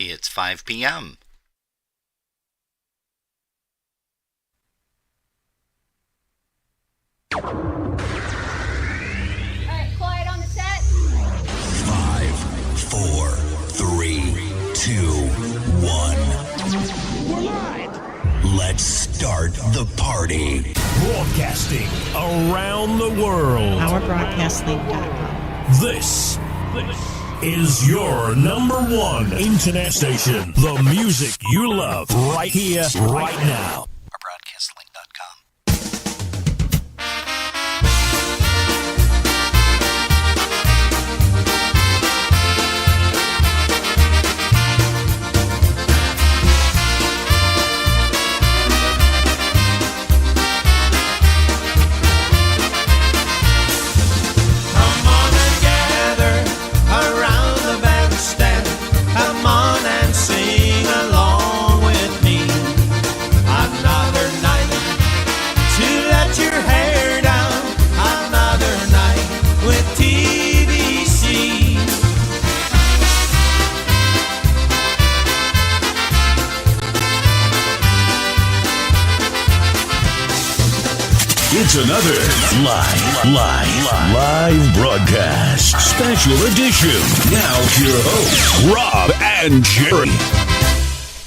It's 5 p.m. All right, quiet on the set. 5, 4, 3, 2, 1. We're live! Let's start the party. Broadcasting around the world. OurBroadcastLink.com. This is your number one internet station. The music you love right here, right now. OurBroadcastLink.com. It's another live broadcast. Special edition. Now to your hosts, Rob and Jerry.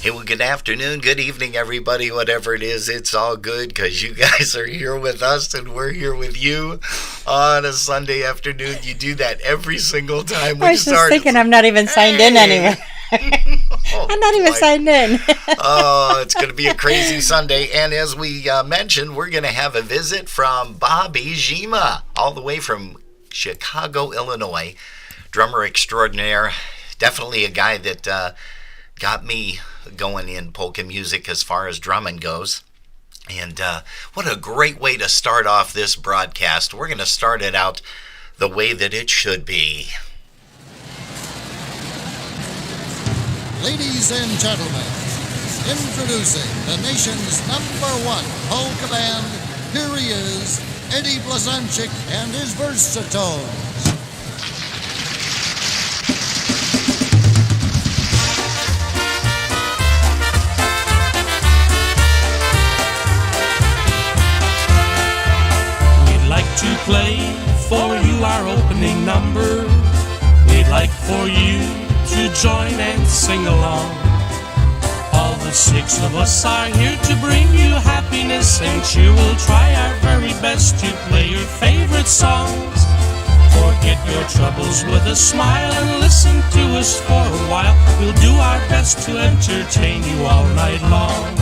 Hey, well, good afternoon, good evening, everybody. Whatever it is, it's all good because you guys are here with us and we're here with you on a Sunday afternoon. You do that every single time we I was start. just thinking I'm not even signed in anyway. I'm not even signed in. Oh, it's going to be a crazy Sunday. And as we mentioned, we're going to have a visit from Bobby Zima, all the way from Chicago, Illinois. Drummer extraordinaire. Definitely a guy that got me going in polka music as far as drumming goes. And what a great way to start off this broadcast. We're going to start it out the way that it should be. Ladies and gentlemen, introducing the nation's #1 polka band, here he is, Eddie Blazonczyk and his Versatones. We'd like to play for you our opening number. We'd like for you to join and sing along. All the 6 of us are here to bring you happiness and cheer. We'll try our very best to play your favorite songs. Forget your troubles with a smile and listen to us for a while. We'll do our best to entertain you all night long.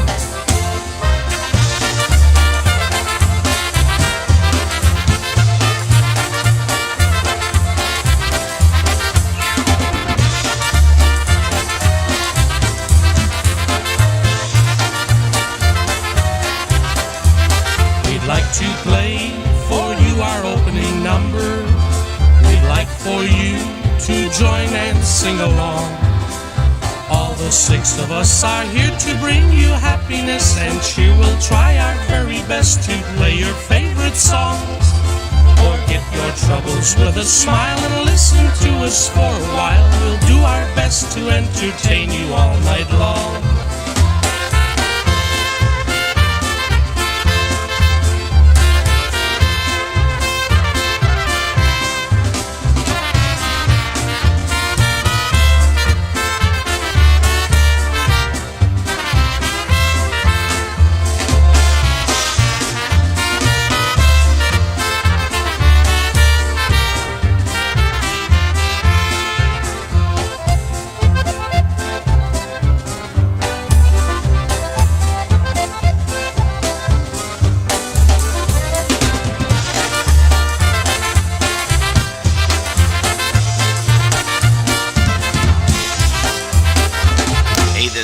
To play for you our opening number. We'd like for you to join and sing along. All the 6 of us are here to bring you happiness and cheer. We'll try our very best to play your favorite songs. Forget your troubles with a smile and listen to us for a while. We'll do our best to entertain you all night long.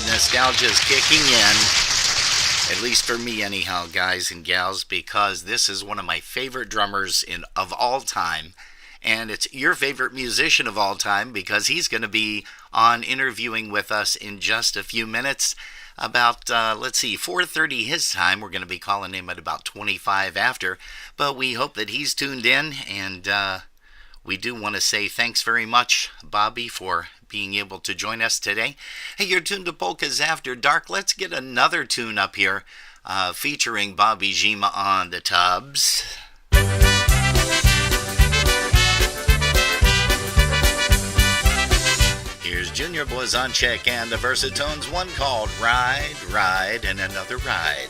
Nostalgia's kicking in, at least for me anyhow, guys and gals, because this is one of my favorite drummers of all time, and it's your favorite musician of all time because he's going to be on interviewing with us in just a few minutes. About, 4:30 his time. We're going to be calling him at about 25 after, but we hope that he's tuned in, and we do want to say thanks very much, Bobby, for being able to join us today. Hey, you're tuned to Polkas After Dark. Let's get another tune up here featuring Bobby Zima on the tubs. Here's Junior Blazonczyk and the Versatones, one called Ride, Ride, and Another Ride.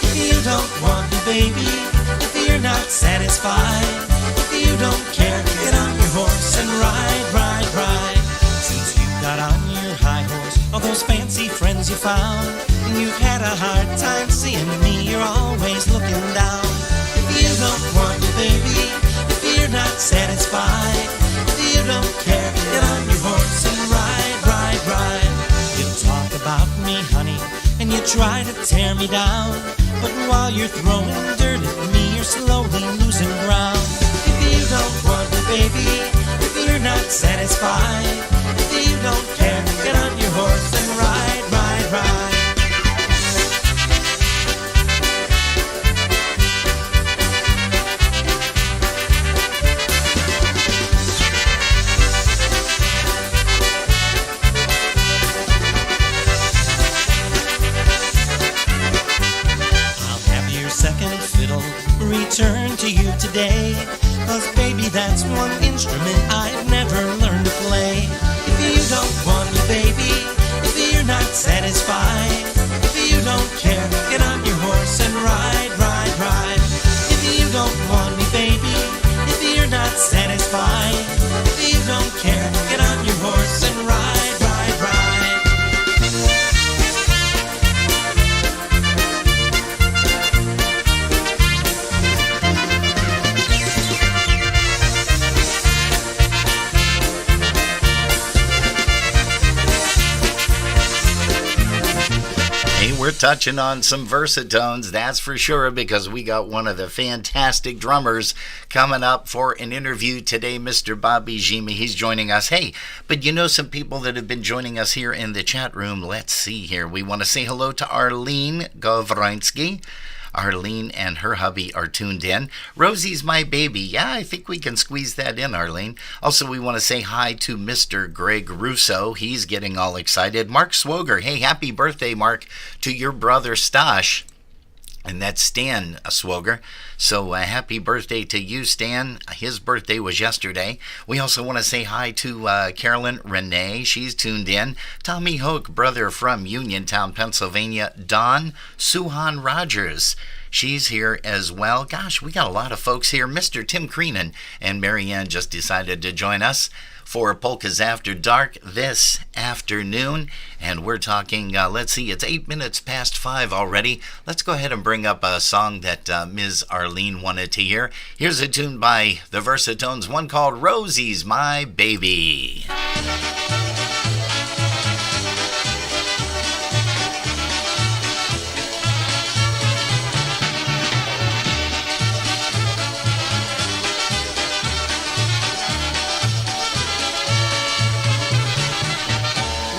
If you don't want me, baby, if you're not satisfied, if you don't care, get on your horse and ride, ride, ride. Since you got on your high horse, all those fancy friends you found, and you've had a hard time seeing me, you're always looking down. If you don't want me, baby, if you're not satisfied, if you don't care, get on your horse and ride, ride, ride. You talk about me, honey, and you try to tear me down, but while you're throwing dirt at me, you're slowly losing ground. If you don't want me, baby, if you're not satisfied, if you don't care, get on your horse and ride, ride, ride. Second fiddle return to you today, 'cause baby, that's one instrument I've never learned to play. If you don't want me, baby, if you're not satisfied, if you don't care, get on your horse and ride, ride, ride. If you don't want me, baby, if you're not satisfied, if you don't care, get on your horse and ride, ride, ride. We're touching on some versatones, that's for sure, because we got one of the fantastic drummers coming up for an interview today, Mr. Bobby Zima. He's joining us. Hey, but you know some people that have been joining us here in the chat room. Let's see here. We want to say hello to Arlene Gavrinsky. Arlene and her hubby are tuned in. Rosie's my baby. Yeah, I think we can squeeze that in, Arlene. Also, we want to say hi to Mr. Greg Russo. He's getting all excited. Mark Swoger. Hey, happy birthday, Mark, to your brother Stash. And that's Stan Swoger. So happy birthday to you, Stan. His birthday was yesterday. We also want to say hi to Carolyn Renee. She's tuned in. Tommy Hoke, brother from Uniontown, Pennsylvania. Don Suhan Rogers. She's here as well. Gosh, we got a lot of folks here. Mr. Tim Creenan and Marianne just decided to join us for Polkas After Dark this afternoon. And we're talking, let's see, it's 8 minutes past 5 already. Let's go ahead and bring up a song that Ms. Arlene wanted to hear. Here's a tune by the Versatones, one called Rosie's My Baby.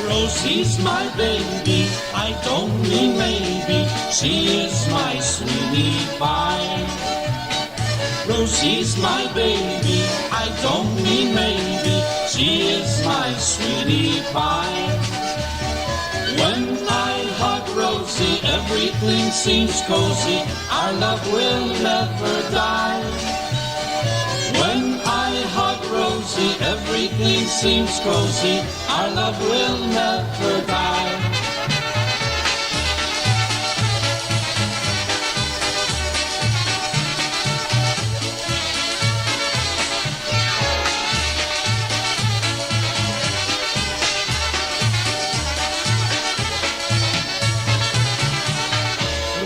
Rosie's my baby, I don't mean maybe, she is my sweetie pie. Rosie's my baby, I don't mean maybe, she is my sweetie pie. When I hug Rosie, everything seems cozy, our love will never die. When I hug Rosie, everything seems cozy, our love will never die.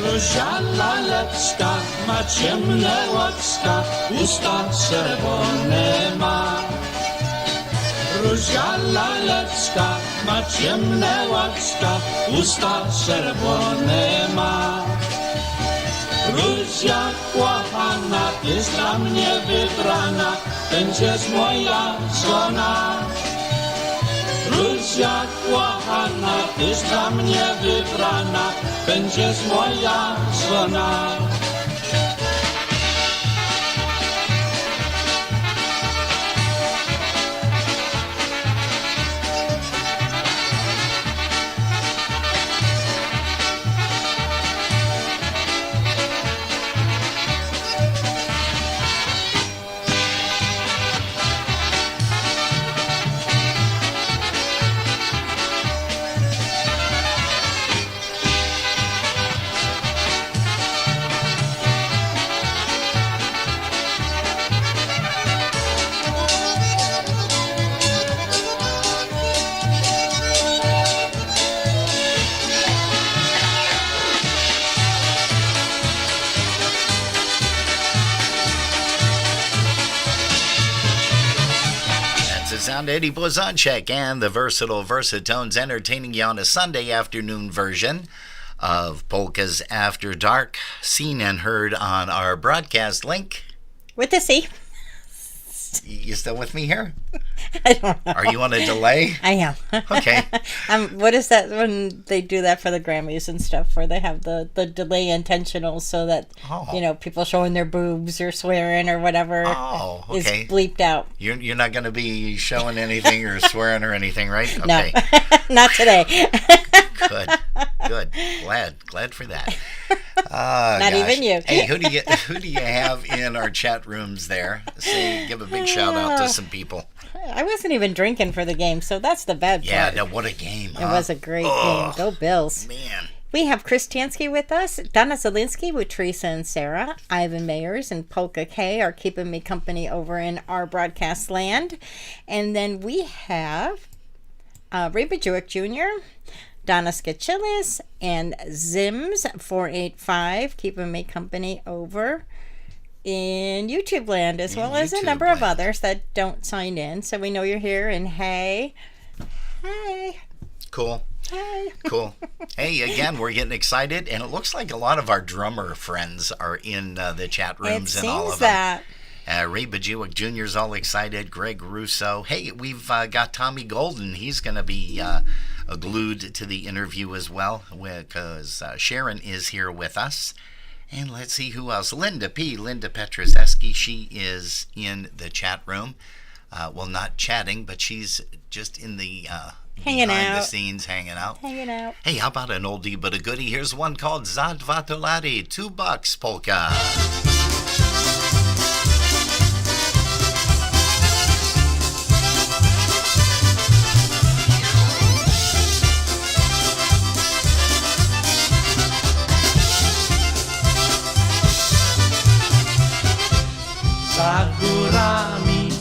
Róża laleczka ma ciemne łocka, usta czerwone ma. Róża laleczka ma ciemne łocka, usta czerwone ma. Róża kochana jest dla mnie wybrana, będziesz moja żona. Róża kochana, tyś dla mnie wybrana, będziesz moja żona. Sound Eddie Blazonczyk and the Versatile Versatones entertaining you on a Sunday afternoon version of Polkas After Dark, seen and heard on our broadcast link. With the C. You still with me here? I don't know. Are you on a delay? I am. Okay. What is that when they do that for the Grammys and stuff, where they have the delay intentional so that, people showing their boobs or swearing or whatever is bleeped out. You're not going to be showing anything or swearing or anything, right? Okay. No, not today. Good. Glad for that. Not even you. Hey, who do you have in our chat rooms there? Give a big shout out to some people. I wasn't even drinking for the game, so that's the bad part. Yeah, no, what a game. It was a great game. Go Bills. Man. We have Chris Tansky with us, Donna Zielinski with Teresa and Sarah, Ivan Mayers and Polka K are keeping me company over in our broadcast land. And then we have Reba Jewick Jr., Donna Skachilis, and Zims 485 keeping me company over in YouTube land, as well as a number of others that don't sign in. So we know you're here, and hey. Cool. Hi. Cool. Hey, again, we're getting excited, and it looks like a lot of our drummer friends are in the chat rooms and all of them. Ray Bajewick Jr. is all excited. Greg Russo. Hey, we've got Tommy Golden. He's going to be glued to the interview as well, because Sharon is here with us. And let's see who else. Linda Petrozeski. She is in the chat room. Well, not chatting, but she's just in the hanging behind out. the scenes, hanging out. Hey, how about an oldie but a goodie? Here's one called Zadvatolari, $2 polka. Za górami,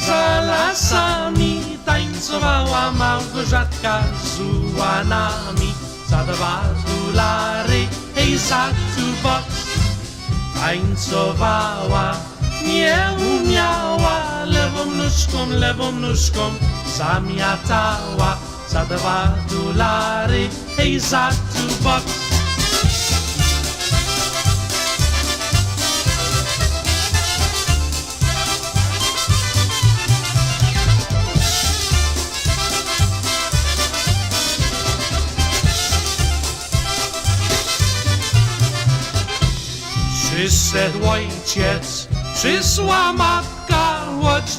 za lasami tańcowała Małgorzatka z ułanami. Za $2, hej, za $2. Tańcowała, nie umiała, lewą nóżką zamiatała. Za $2, hej, za $2. Przyszedł ojciec, przyszła matka, chodź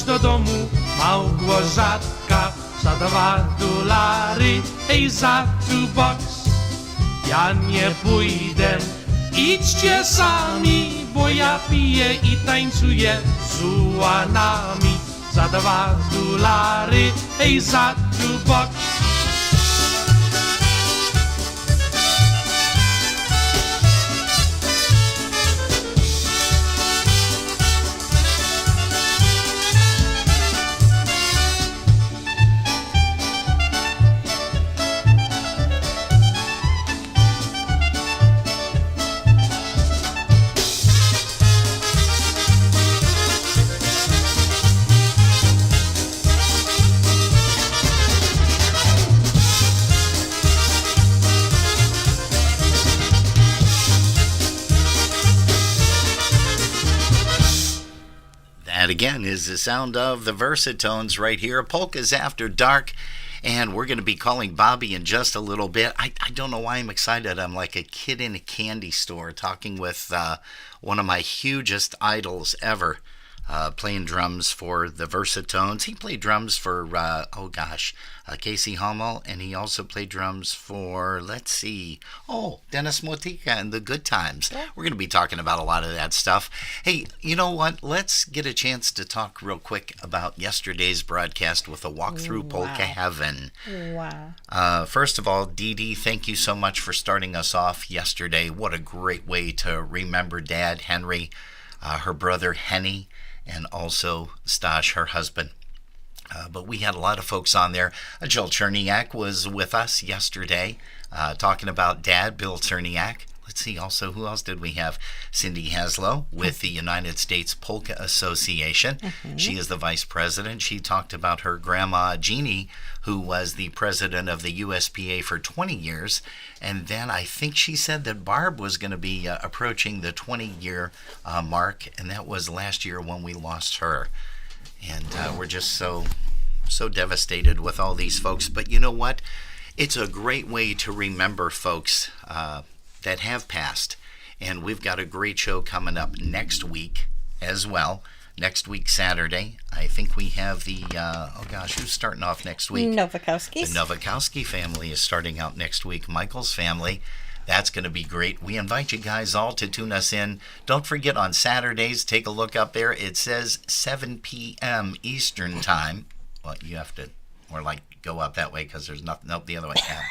do domu, Małgorzatka, za $2, hej, za $2. Ja nie pójdę, idźcie sami, bo ja piję i tańcuję z ułanami, za $2, hej, za $2. That again is the sound of the Versatones right here. Polkas After Dark. And we're going to be calling Bobby in just a little bit. I don't know why I'm excited. I'm like a kid in a candy store talking with one of my hugest idols ever, playing drums for the Versatones. He played drums for, Casey Hummel, and he also played drums for, Dennis Motika and the Good Times. Yeah. We're going to be talking about a lot of that stuff. Hey, you know what? Let's get a chance to talk real quick about yesterday's broadcast with a walkthrough Polka Heaven. Wow. First of all, Dee Dee, thank you so much for starting us off yesterday. What a great way to remember Dad, Henry, her brother, Henny, and also Stash, her husband. But we had a lot of folks on there. Jill Cherniak was with us yesterday talking about Dad, Bill Cherniak. Let's see, also, who else did we have? Cindy Haslow with the United States Polka Association. Mm-hmm. She is the vice president. She talked about her grandma, Jeannie, who was the president of the USPA for 20 years. And then I think she said that Barb was going to be approaching the 20-year mark, and that was last year when we lost her. And we're just so devastated with all these folks. But you know what? It's a great way to remember folks that have passed. And we've got a great show coming up next week as well. Next week, Saturday, I think we have the, who's starting off next week? Novakowski's. The Novakowski family is starting out next week. Michael's family. That's going to be great. We invite you guys all to tune us in. Don't forget, on Saturdays, take a look up there. It says 7 p.m. Eastern Time. Well, you have to go up that way because there's nothing. Nope, the other way. Yeah.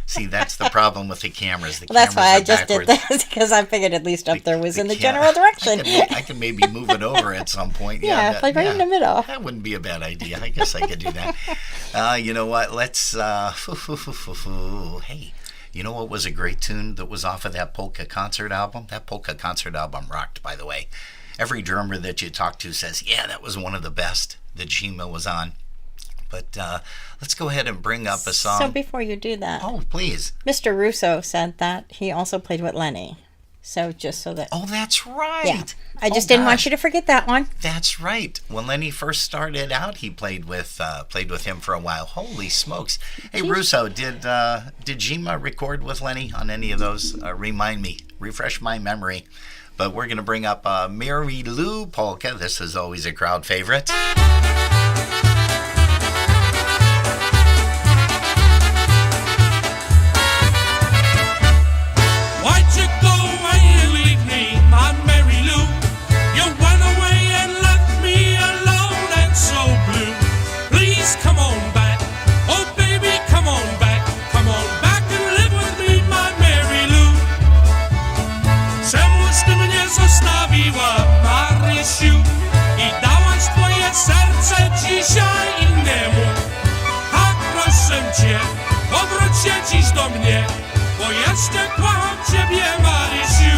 See, that's the problem with the cameras. That's why I just did that, because I figured at least up there was in the general direction. I can maybe move it over at some point. Yeah, right in the middle. That wouldn't be a bad idea. I guess I could do that. You know what? Let's, hey. You know what was a great tune that was off of that polka concert album? That polka concert album rocked, by the way. Every drummer that you talk to says, yeah, that was one of the best that Zima was on. But let's go ahead and bring up a song. So before you do that. Oh, please. Mr. Russo said that he also played with Lenny. So just so that. Oh, that's right. Yeah. I just didn't want you to forget that one. That's right. When Lenny first started out, he played with him for a while. Holy smokes! Hey, Russo, did Zima record with Lenny on any of those? Remind me, refresh my memory. But we're gonna bring up Mary Lou polka. This is always a crowd favorite. Why'd you go away and leave me, my Mary Lou? You went away and left me alone and so blue. Please come on back, oh baby, come on back. Come on back and live with me, my Mary Lou. Czemuż ty mnie zostawiła, Marysiu, i dałaś twoje serce dzisiaj innemu? Tak proszę cię, powróć się dziś do mnie, bo jeszcze kocham ciebie, Marysiu.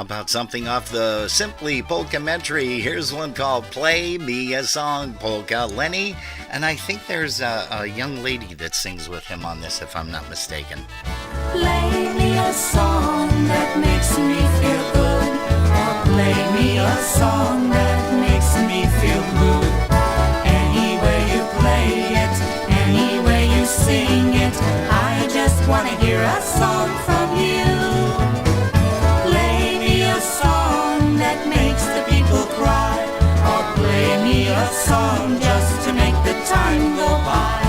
How about something off the Simply Polkamentary? Here's one called Play Me a Song, Polka. Lenny, and I think there's a young lady that sings with him on this, if I'm not mistaken. Play me a song that makes me feel good, or play me a song that makes me feel good. Any way you play it, any way you sing it, I just want to hear a song from you. Play me a song that makes the people cry, or play me a song just to make the time go by.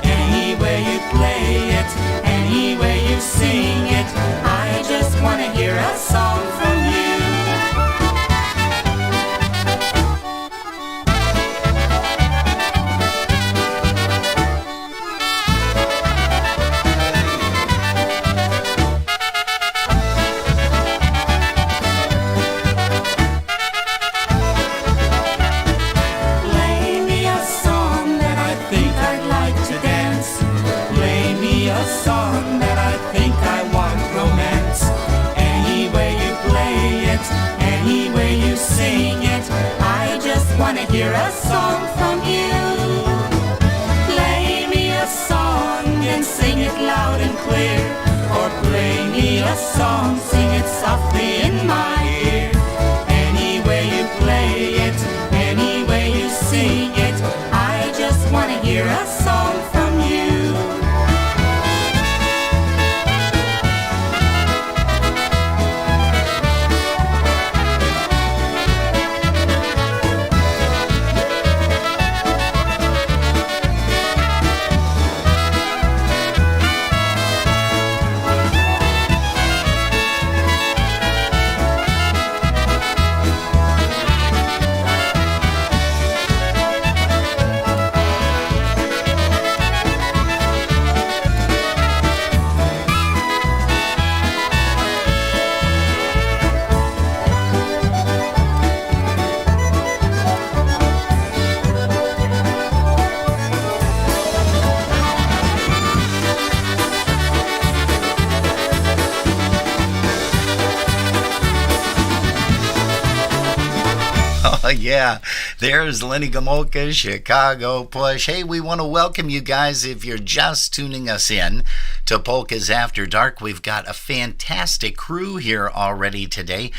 Any way you play it, any way you sing it, I just want to hear a song from you. Play me a song that I think I'd like to dance. Play me a song that I think I want romance. Any way you play it, any way you sing it, I just want to hear a song from you. Play me a song and sing it loud and clear, or play me a song, sing it softly in my ear. Any way you play it, any way you sing it, I just want to hear a song from you. Yeah, there's Lenny Gomolka, Chicago Push. Hey, we want to welcome you guys if you're just tuning us in to Polkas After Dark. We've got a fantastic crew here already today.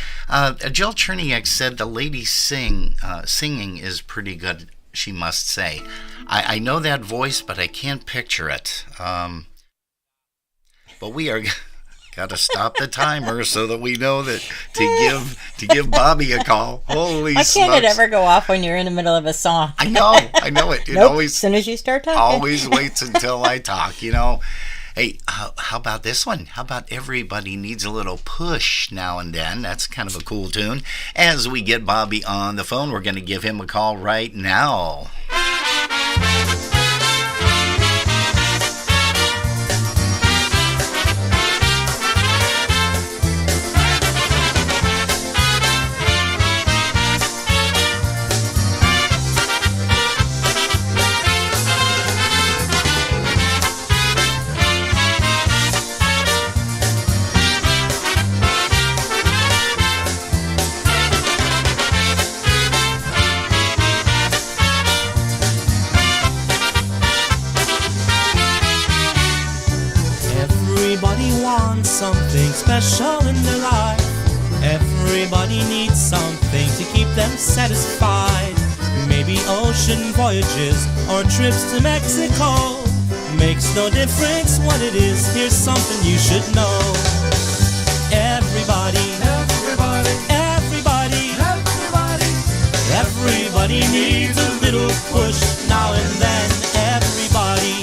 Jill Cherniak said the lady singing is pretty good, she must say. I know that voice, but I can't picture it. But we are... Got to stop the timer so that we know that to give Bobby a call. Holy smokes. Why can't it ever go off when you're in the middle of a song? I know it. It Nope, always, as soon as you start talking. always waits until I talk, you know. Hey, how about this one? How about Everybody Needs a Little Push Now and Then? That's kind of a cool tune. As we get Bobby on the phone, we're going to give him a call right now. Something special in their life. Everybody needs something to keep them satisfied. Maybe ocean voyages or trips to Mexico. Makes no difference what it is, here's something you should know. Everybody needs a little push now and then. Everybody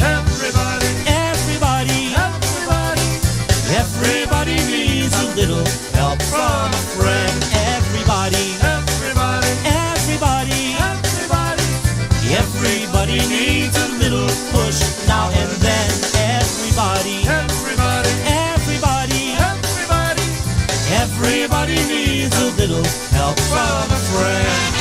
needs a little help from a friend. Everybody needs a little push now and then. Everybody needs a little help from a friend.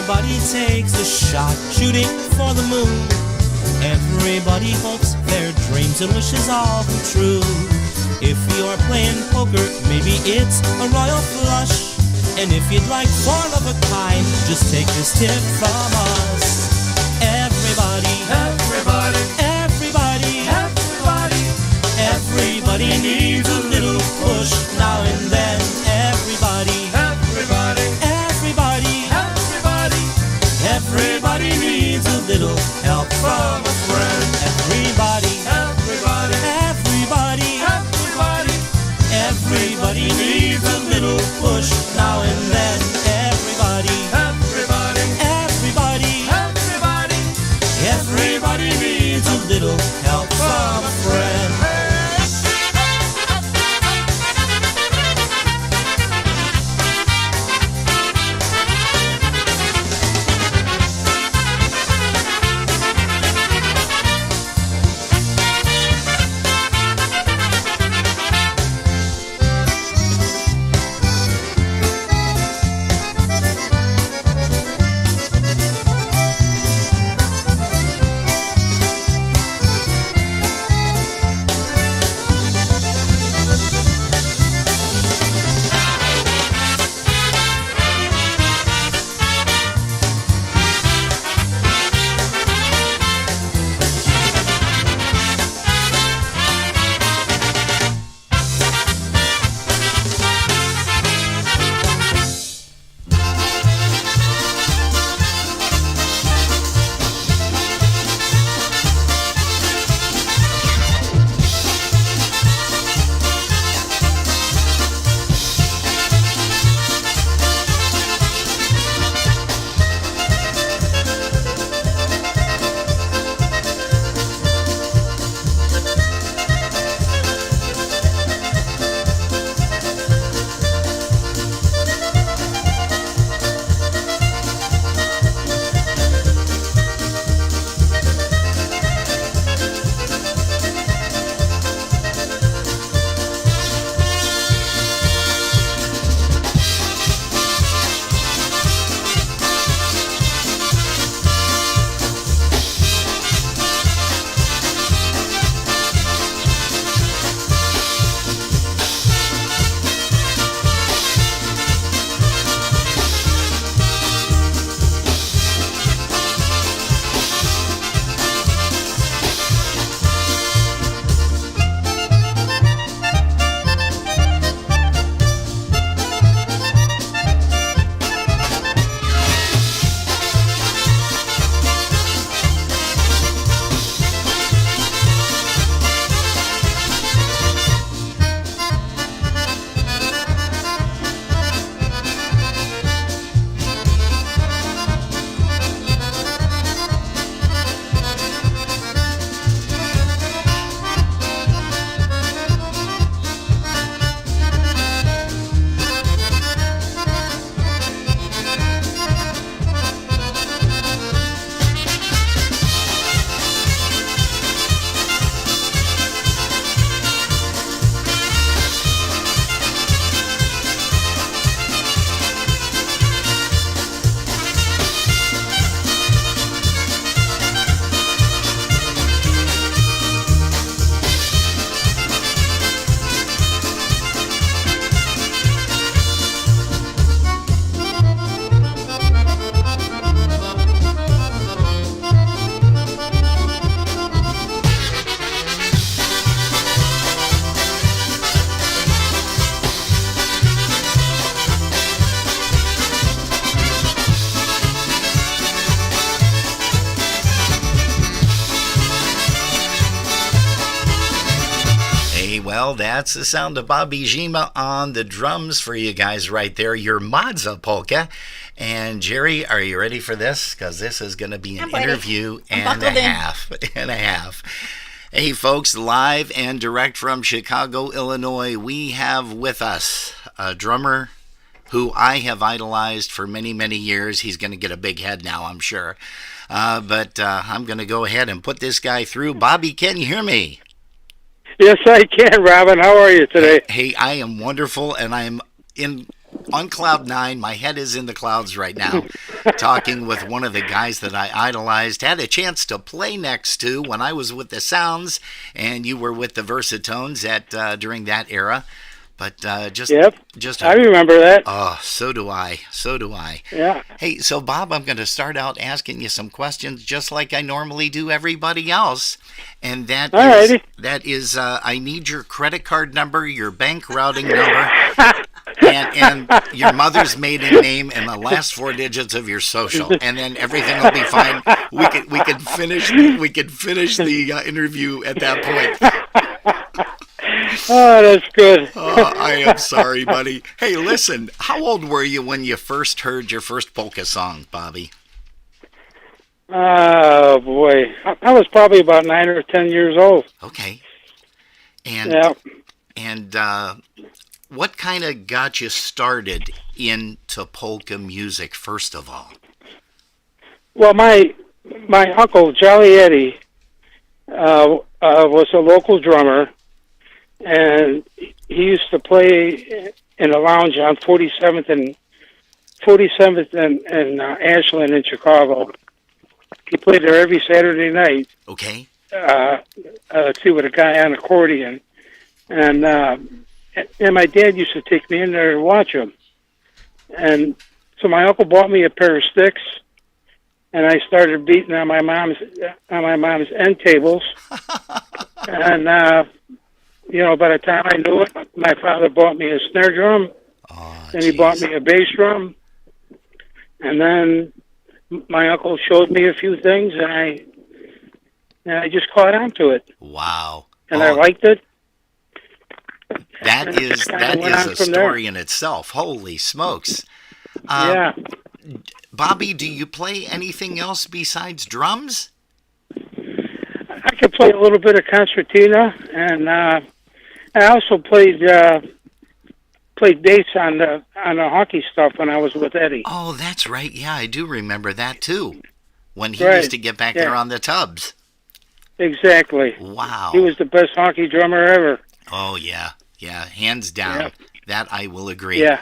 Everybody takes a shot shooting for the moon. Everybody hopes their dreams and wishes all come true. If you're playing poker, maybe it's a royal flush. And if you'd like one of a kind, just take this tip from us. Everybody, everybody, everybody, everybody, everybody needs a little push now and then. Everybody, everybody, everybody, everybody, everybody needs a little help from a friend. Everybody, everybody, everybody, everybody, everybody needs a little push now and then. Everybody, everybody, everybody, everybody, everybody needs a little help from a friend. Well, that's the sound of Bobby Zima on the drums for you guys right there. Your Mazza polka. And Jerry, are you ready for this? Because this is going to be an interview and a half. Hey, folks, live and direct from Chicago, Illinois, we have with us a drummer who I have idolized for many, many years. He's going to get a big head now, I'm sure. But I'm going to go ahead and put this guy through. Bobby, can you hear me? Yes, I can, Robin. How are you today? Hey, I am wonderful, and I'm in on cloud nine. My head is in the clouds right now, talking with one of the guys that I idolized, had a chance to play next to when I was with the Sounds, and you were with the Versatones at during that era. But just I remember that. Oh, so do I. So do I. Yeah. Hey, so Bob, I'm going to start out asking you some questions just like I normally do everybody else. And that is I need your credit card number, your bank routing number, and your mother's maiden name and the last 4 digits of your social. And then everything will be fine. We could finish the interview at that point. Oh, that's good. I am sorry, buddy. Hey, listen, how old were you when you first heard your first polka song, Bobby? Oh, boy. I was probably about 9 or 10 years old. Okay. And what kind of got you started into polka music, first of all? Well, my uncle, Jolly Eddie, was a local drummer. And he used to play in a lounge on 47th and Ashland in Chicago. He played there every Saturday night. Okay. With a guy on accordion, and my dad used to take me in there to watch him. And so my uncle bought me a pair of sticks, and I started beating on my mom's end tables, and. By the time I knew it, my father bought me a snare drum, and he bought me a bass drum, and then my uncle showed me a few things, and I just caught on to it. Wow! And I liked it. That is a story in itself. Holy smokes! Yeah. Bobby, do you play anything else besides drums? I could play a little bit of concertina, and I also played bass on the hockey stuff when I was with Eddie. Oh, that's right. Yeah, I do remember that too. When he used to get back there on the tubs. Exactly. Wow. He was the best hockey drummer ever. Oh yeah, hands down. Yeah. That I will agree. Yeah.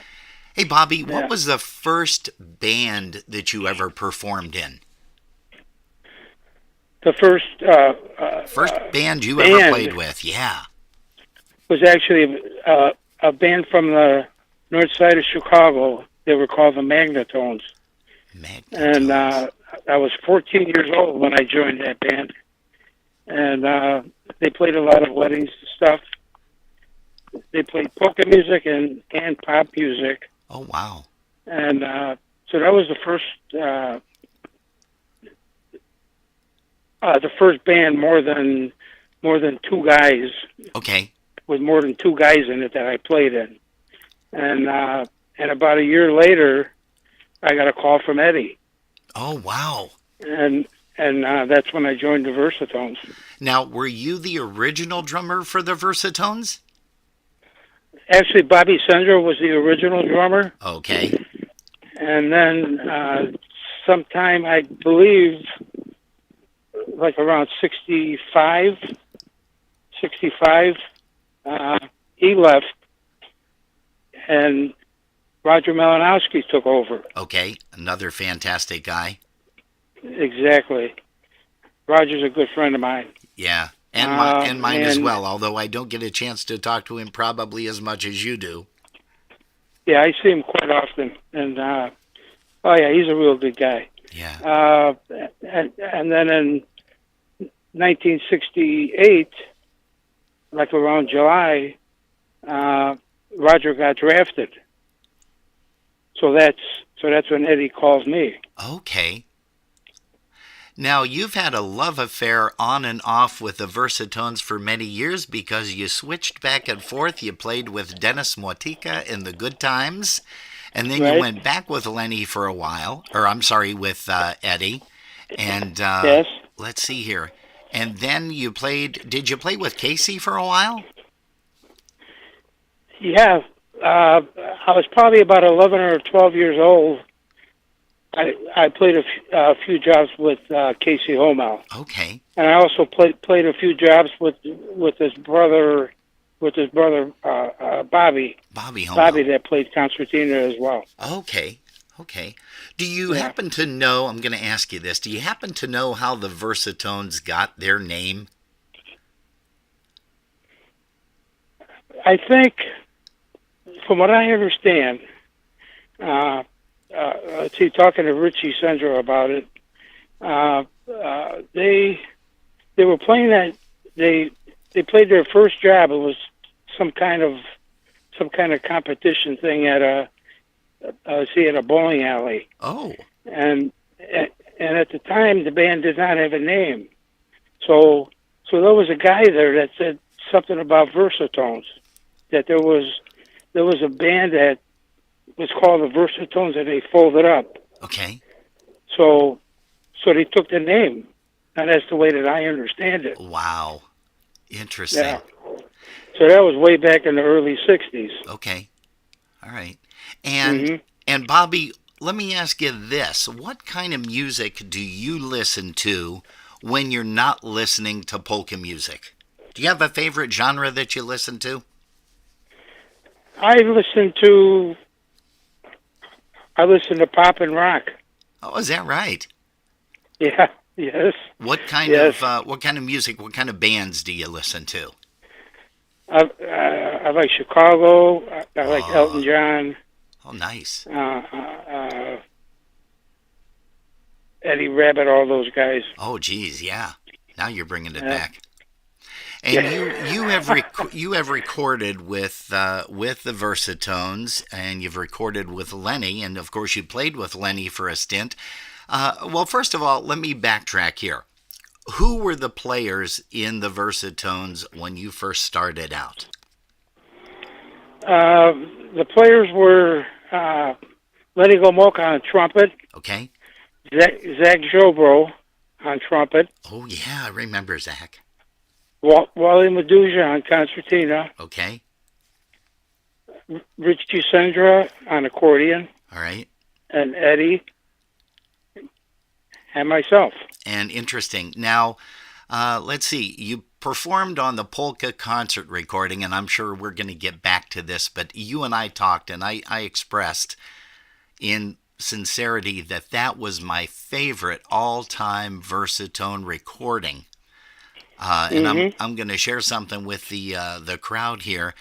Hey, Bobby, what was the first band that you ever performed in? The first band you ever played with? Yeah. Was actually a band from the north side of Chicago. They were called the Magnetones. And I was 14 years old when I joined that band. And they played a lot of weddings and stuff. They played polka music and pop music. Oh, wow. And so that was the first band more than 2 guys. Okay. With more than 2 guys in it that I played in. And about a year later, I got a call from Eddie. Oh, wow. And that's when I joined the Versatones. Now, were you the original drummer for the Versatones? Actually, Bobby Sendra was the original drummer. Okay. And then sometime, I believe, like around 65, he left, and Roger Malinowski took over. Okay, another fantastic guy. Exactly. Roger's a good friend of mine. Yeah, and mine as well, although I don't get a chance to talk to him probably as much as you do. Yeah, I see him quite often, and he's a real good guy. Yeah. And then in 1968, like around July, Roger got drafted. So that's when Eddie calls me. Okay. Now, you've had a love affair on and off with the Versatones for many years because you switched back and forth. You played with Dennis Motika in the Good Times, and then you went back with Lenny for a while, with Eddie. And yes. Let's see here. And then did you play with Casey for a while? Yeah. I was probably about 11 or 12 years old. I played a few jobs with Casey Homel. Okay. And I also played a few jobs with his brother with his brother Bobby. Bobby Homo. Bobby that played concertina as well. Okay. Okay. Do you happen to know, I'm going to ask you this, do you happen to know how the Versatones got their name? I think, from what I understand, talking to Richie Sendra about it, they were playing that, they played their first job. It was some kind of competition thing at a bowling alley. Oh. And at the time, the band did not have a name. So there was a guy there that said something about Versatones, that there was a band that was called the Versatones, and they folded up. Okay. So they took the name, and that's the way that I understand it. Wow. Interesting. Yeah. So that was way back in the early 60s. Okay. All right. And Bobby, let me ask you this. What kind of music do you listen to when you're not listening to polka music? Do you have a favorite genre that you listen to? I listen to pop and rock. Oh, is that right? Yeah. Yes. What kind of music? What kind of bands do you listen to? I like Chicago. I like Elton John. Oh, nice. Eddie Rabbitt, all those guys. Oh, geez, yeah. Now you're bringing it back. And you have recorded with the Versatones, and you've recorded with Lenny, and of course you played with Lenny for a stint. Well, first of all, let me backtrack here. Who were the players in the Versatones when you first started out? The players were Lenny Gomulka on trumpet. Okay. Zach Jobro on trumpet. Oh, yeah, I remember Zach. Wally Medusa on concertina. Okay. Richie Sendra on accordion. All right. And Eddie. And myself. And interesting. Now, let's see. You performed on the polka concert recording, and I'm sure we're going to get back to this, but you and I talked, and I expressed in sincerity that was my favorite all-time Versatone recording. And I'm going to share something with the crowd here.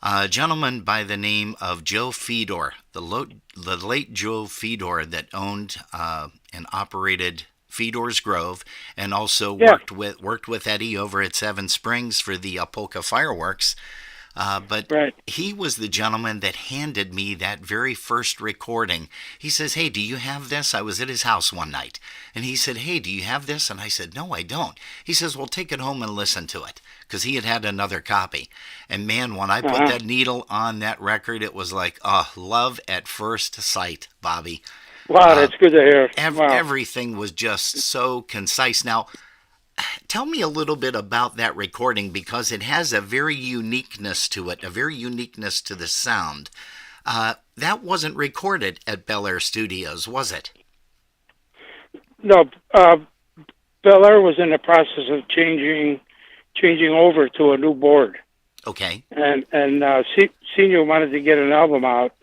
A gentleman by the name of Joe Fedor, the late Joe Fedor that owned and operated Fedor's Grove, and also worked with Eddie over at Seven Springs for the polka fireworks. But he was the gentleman that handed me that very first recording. He says, "Hey, do you have this?" I was at his house one night, and he said, "Hey, do you have this?" And I said, "No, I don't." He says, "Well, take it home and listen to it," because he had another copy. And man, when I put that needle on that record, it was like, love at first sight, Bobby. Wow, that's good to hear. Everything was just so concise. Now, tell me a little bit about that recording, because it has a very uniqueness to it, a very uniqueness to the sound. That wasn't recorded at Bel Air Studios, was it? No, Bel Air was in the process of changing over to a new board. Okay. And Senior wanted to get an album out,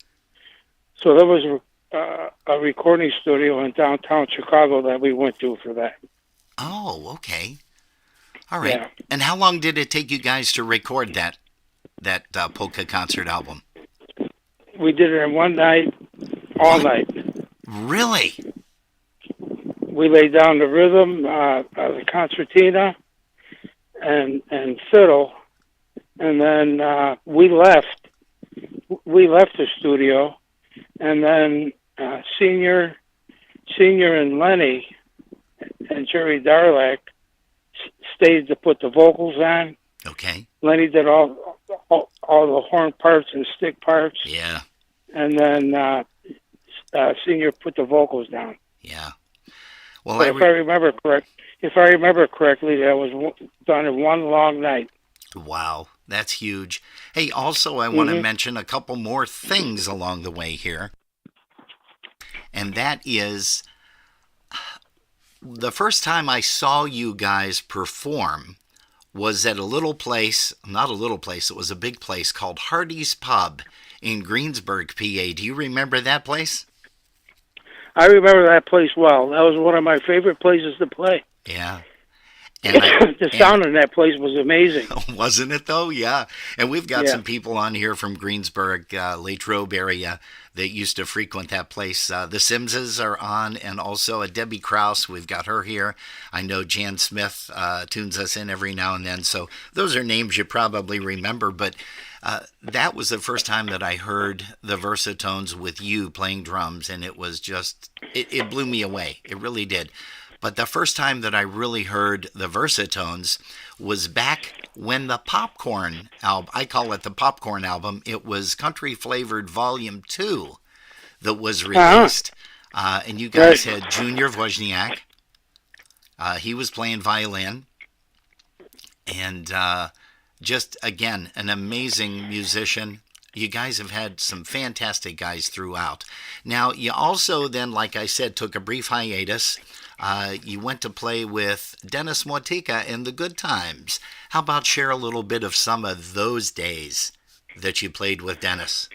so there was a recording studio in downtown Chicago that we went to for that. Oh, okay. All right. Yeah. And how long did it take you guys to record that polka concert album? We did it in one night, all night. Really? We laid down the rhythm, the concertina, and fiddle, and then we left. We left the studio, and then Senior and Lenny and Jerry Darlack stayed to put the vocals on. Okay. Lenny did all the horn parts and stick parts. Yeah. And then Senior put the vocals down. Yeah. Well, if I remember correctly, that was done in one long night. Wow, that's huge. Hey, also, I want to mention a couple more things along the way here. And that is, the first time I saw you guys perform was at a little place, not a little place, it was a big place called Hardy's Pub in Greensburg, PA. Do you remember that place? I remember that place well. That was one of my favorite places to play. Yeah. The sound in that place was amazing. Wasn't it, though? Yeah. And we've got Yeah. some people on here from Greensburg, Latrobe area that used to frequent that place. The Simses are on, and also Debbie Krause. We've got her here. I know Jan Smith tunes us in every now and then. So those are names you probably remember. But that was the first time that I heard the Versatones with you playing drums, and it was just, it blew me away. It really did. But the first time that I really heard the Versatones was back when the Popcorn album, I call it the Popcorn album, it was Country Flavored Volume 2 that was released. And you guys had Junior Wozniak. He was playing violin. And just, again, an amazing musician. You guys have had some fantastic guys throughout. Now, you also then, like I said, took a brief hiatus. You went to play with Dennis Motika in the Good Times. How about share a little bit of some of those days that you played with Dennis?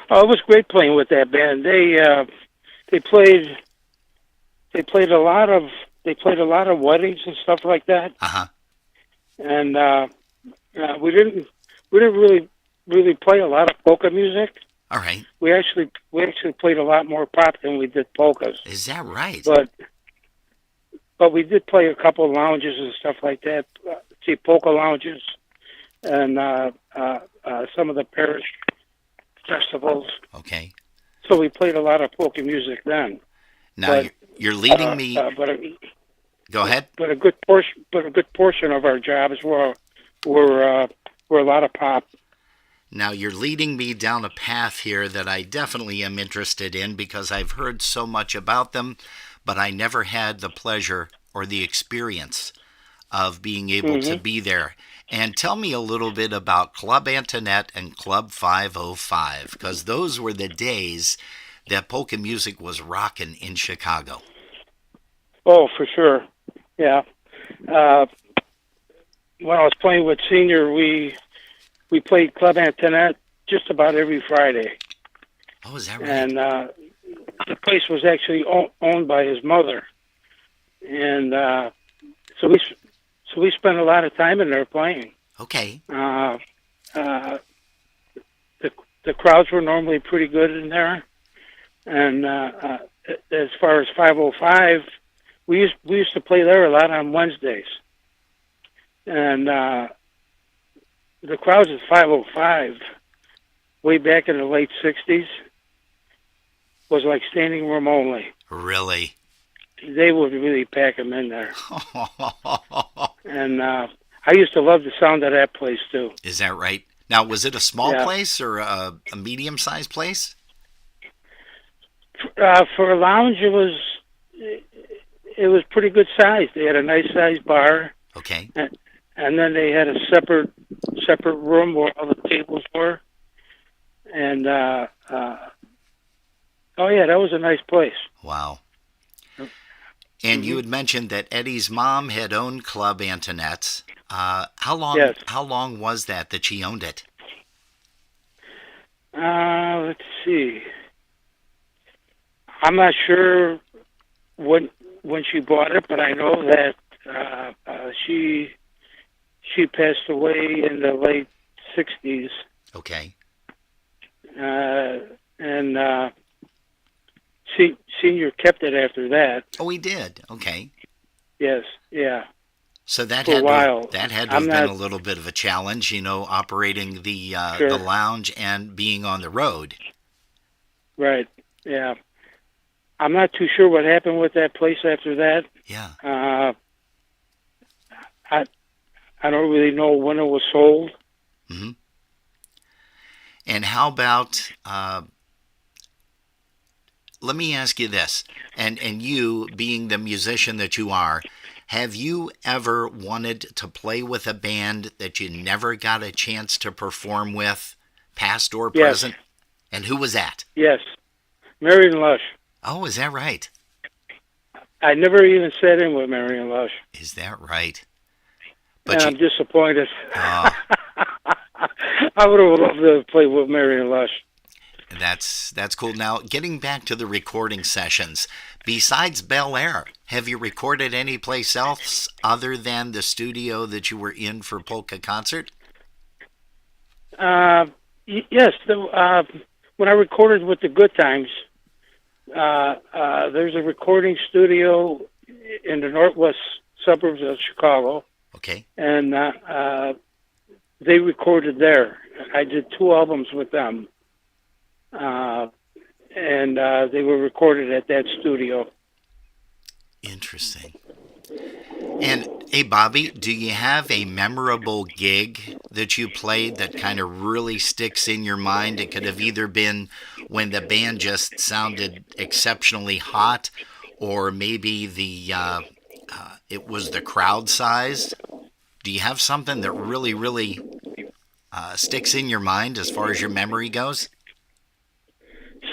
Oh, it was great playing with that band. They played a lot of weddings and stuff like that. Uh-huh. And we didn't really play a lot of polka music. All right. We actually played a lot more pop than we did polkas. Is that right? But we did play a couple of lounges and stuff like that. Polka lounges and some of the parish festivals. Okay. So we played a lot of polka music then. Now you're leading me. Go ahead. But a good portion of our jobs were a lot of pop. Now, you're leading me down a path here that I definitely am interested in because I've heard so much about them, but I never had the pleasure or the experience of being able to be there. And tell me a little bit about Club Antoinette and Club 505, because those were the days that polka music was rocking in Chicago. Oh, for sure. Yeah. When I was playing with Senior, we played Club Antoinette just about every Friday. Oh, is that right? And the place was actually owned by his mother. And so we spent a lot of time in there playing. Okay. The crowds were normally pretty good in there. And as far as 505, we used to play there a lot on Wednesdays. And the crowds at 505, way back in the late 60s, was like standing room only. Really? They would really pack them in there. And I used to love the sound of that place, too. Is that right? Now, was it a small place or a medium-sized place? For a lounge, it was pretty good size. They had a nice sized bar. Okay. And then they had a separate room where all the tables were. And oh yeah, that was a nice place. Wow. And you had mentioned that Eddie's mom had owned Club Antoinette's. How long? Yes. How long was that she owned it? Let's see. I'm not sure when she bought it, but I know that she passed away in the late 60s. Okay. And Senior kept it after that. Oh, he did. Okay. Yes. Yeah. So that For a while. That had to have been a little bit of a challenge, operating the lounge and being on the road. Right. Yeah. I'm not too sure what happened with that place after that. Yeah. I don't really know when it was sold. Mm-hmm. And how about, let me ask you this, and you being the musician that you are, have you ever wanted to play with a band that you never got a chance to perform with, past or present? Yes. And who was that? Yes. Marion Lush. Oh, is that right? I never even sat in with Marion Lush. Is that right? But and you, I'm disappointed. oh, I would have loved to play with Marion Lush. that's cool. Now, getting back to the recording sessions, besides Bel Air, have you recorded any place else other than the studio that you were in for Polka Concert? Yes, when I recorded with the Good Times, there's a recording studio in the northwest suburbs of Chicago, Okay. and they recorded there. I did 2 albums with them, and they were recorded at that studio. Interesting. And hey, Bobby, do you have a memorable gig that you played that kind of really sticks in your mind? It could have either been when the band just sounded exceptionally hot, or maybe it was the crowd size. Do you have something that really sticks in your mind as far as your memory goes?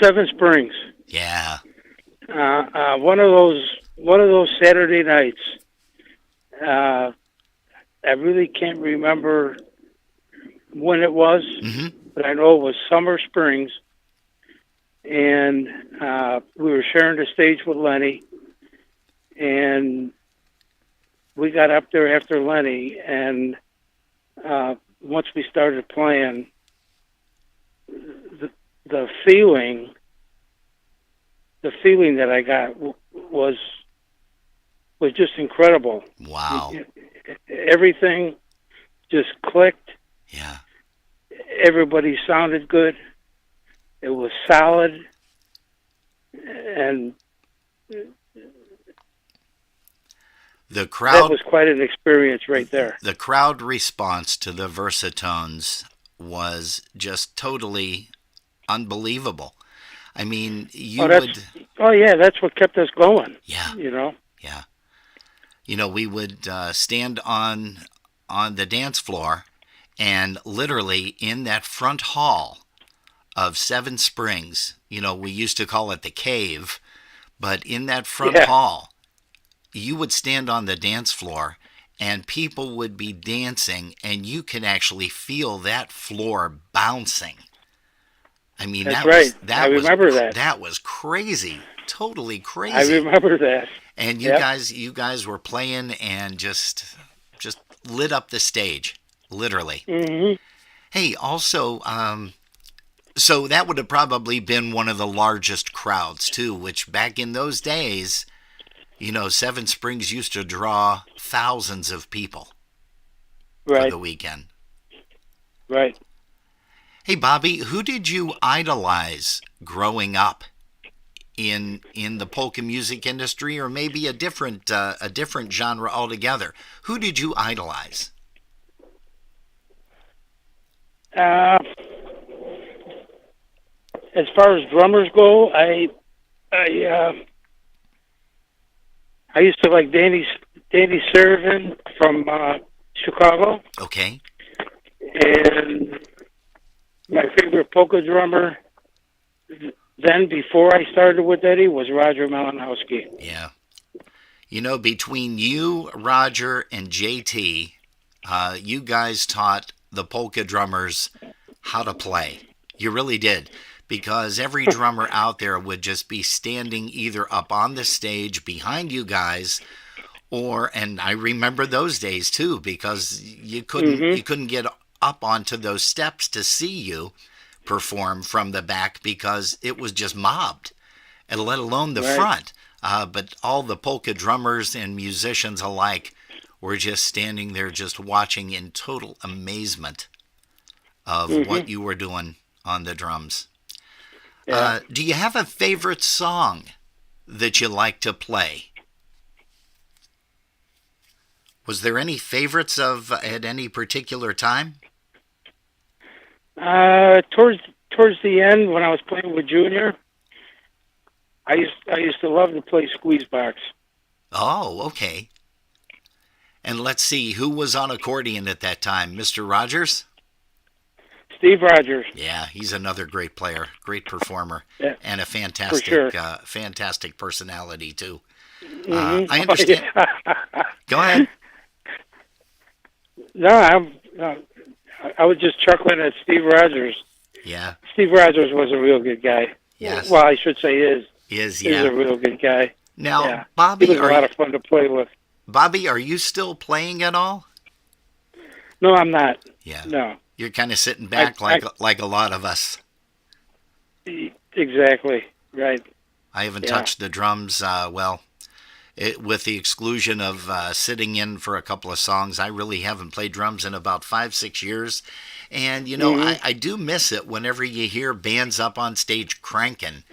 Seven Springs. Yeah. One of those Saturday nights. I really can't remember when it was, but I know it was Summer Springs, and we were sharing the stage with Lenny, and we got up there after Lenny, and once we started playing, the feeling that I got was just incredible. Wow. Everything just clicked. Yeah. Everybody sounded good. It was solid. And the crowd, that was quite an experience right there. The crowd response to the Versatones was just totally unbelievable. I mean, that's what kept us going. Yeah. Yeah. We would stand on the dance floor, and literally in that front hall of Seven Springs, we used to call it the cave, but in that front hall, you would stand on the dance floor, and people would be dancing, and you could actually feel that floor bouncing. I mean, that's right. I remember that. That was crazy, totally crazy. I remember that. And you guys were playing and just lit up the stage, literally. Mm-hmm. Hey, also, so that would have probably been one of the largest crowds too. Which back in those days, Seven Springs used to draw thousands of people for the weekend. Right. Hey, Bobby, who did you idolize growing up in the polka music industry, or maybe a different genre altogether? Who did you idolize? As far as drummers go, I used to like Danny Servin from Chicago. Okay. And my favorite polka drummer then, before I started with Eddie, was Roger Malinowski. Yeah. Between you, Roger, and JT, you guys taught the polka drummers how to play. You really did. Because every drummer out there would just be standing either up on the stage behind you guys, and I remember those days too, because you couldn't get up onto those steps to see you perform from the back because it was just mobbed, and let alone the front. But all the polka drummers and musicians alike were just standing there just watching in total amazement of what you were doing on the drums. Yeah. Do you have a favorite song that you like to play? Was there any favorites at any particular time? Towards the end, when I was playing with Junior, I used to love to play Squeeze Box. Oh, okay. And let's see, who was on accordion at that time? Mr. Rogers? Steve Rogers. Yeah, he's another great player, great performer, and a fantastic personality too. I understand. Go ahead. No, I was just chuckling at Steve Rogers. Yeah. Steve Rogers was a real good guy. Yes. Well, I should say is. Is, He's yeah. a real good guy. Now, Yeah. Bobby, He was a lot of fun to play with. Bobby, are you still playing at all? No, I'm not. Yeah. No. You're kind of sitting back like a lot of us. Exactly. Right. I haven't touched the drums, with the exclusion of sitting in for a couple of songs. I really haven't played drums in about 5-6 years. And, I do miss it whenever you hear bands up on stage cranking,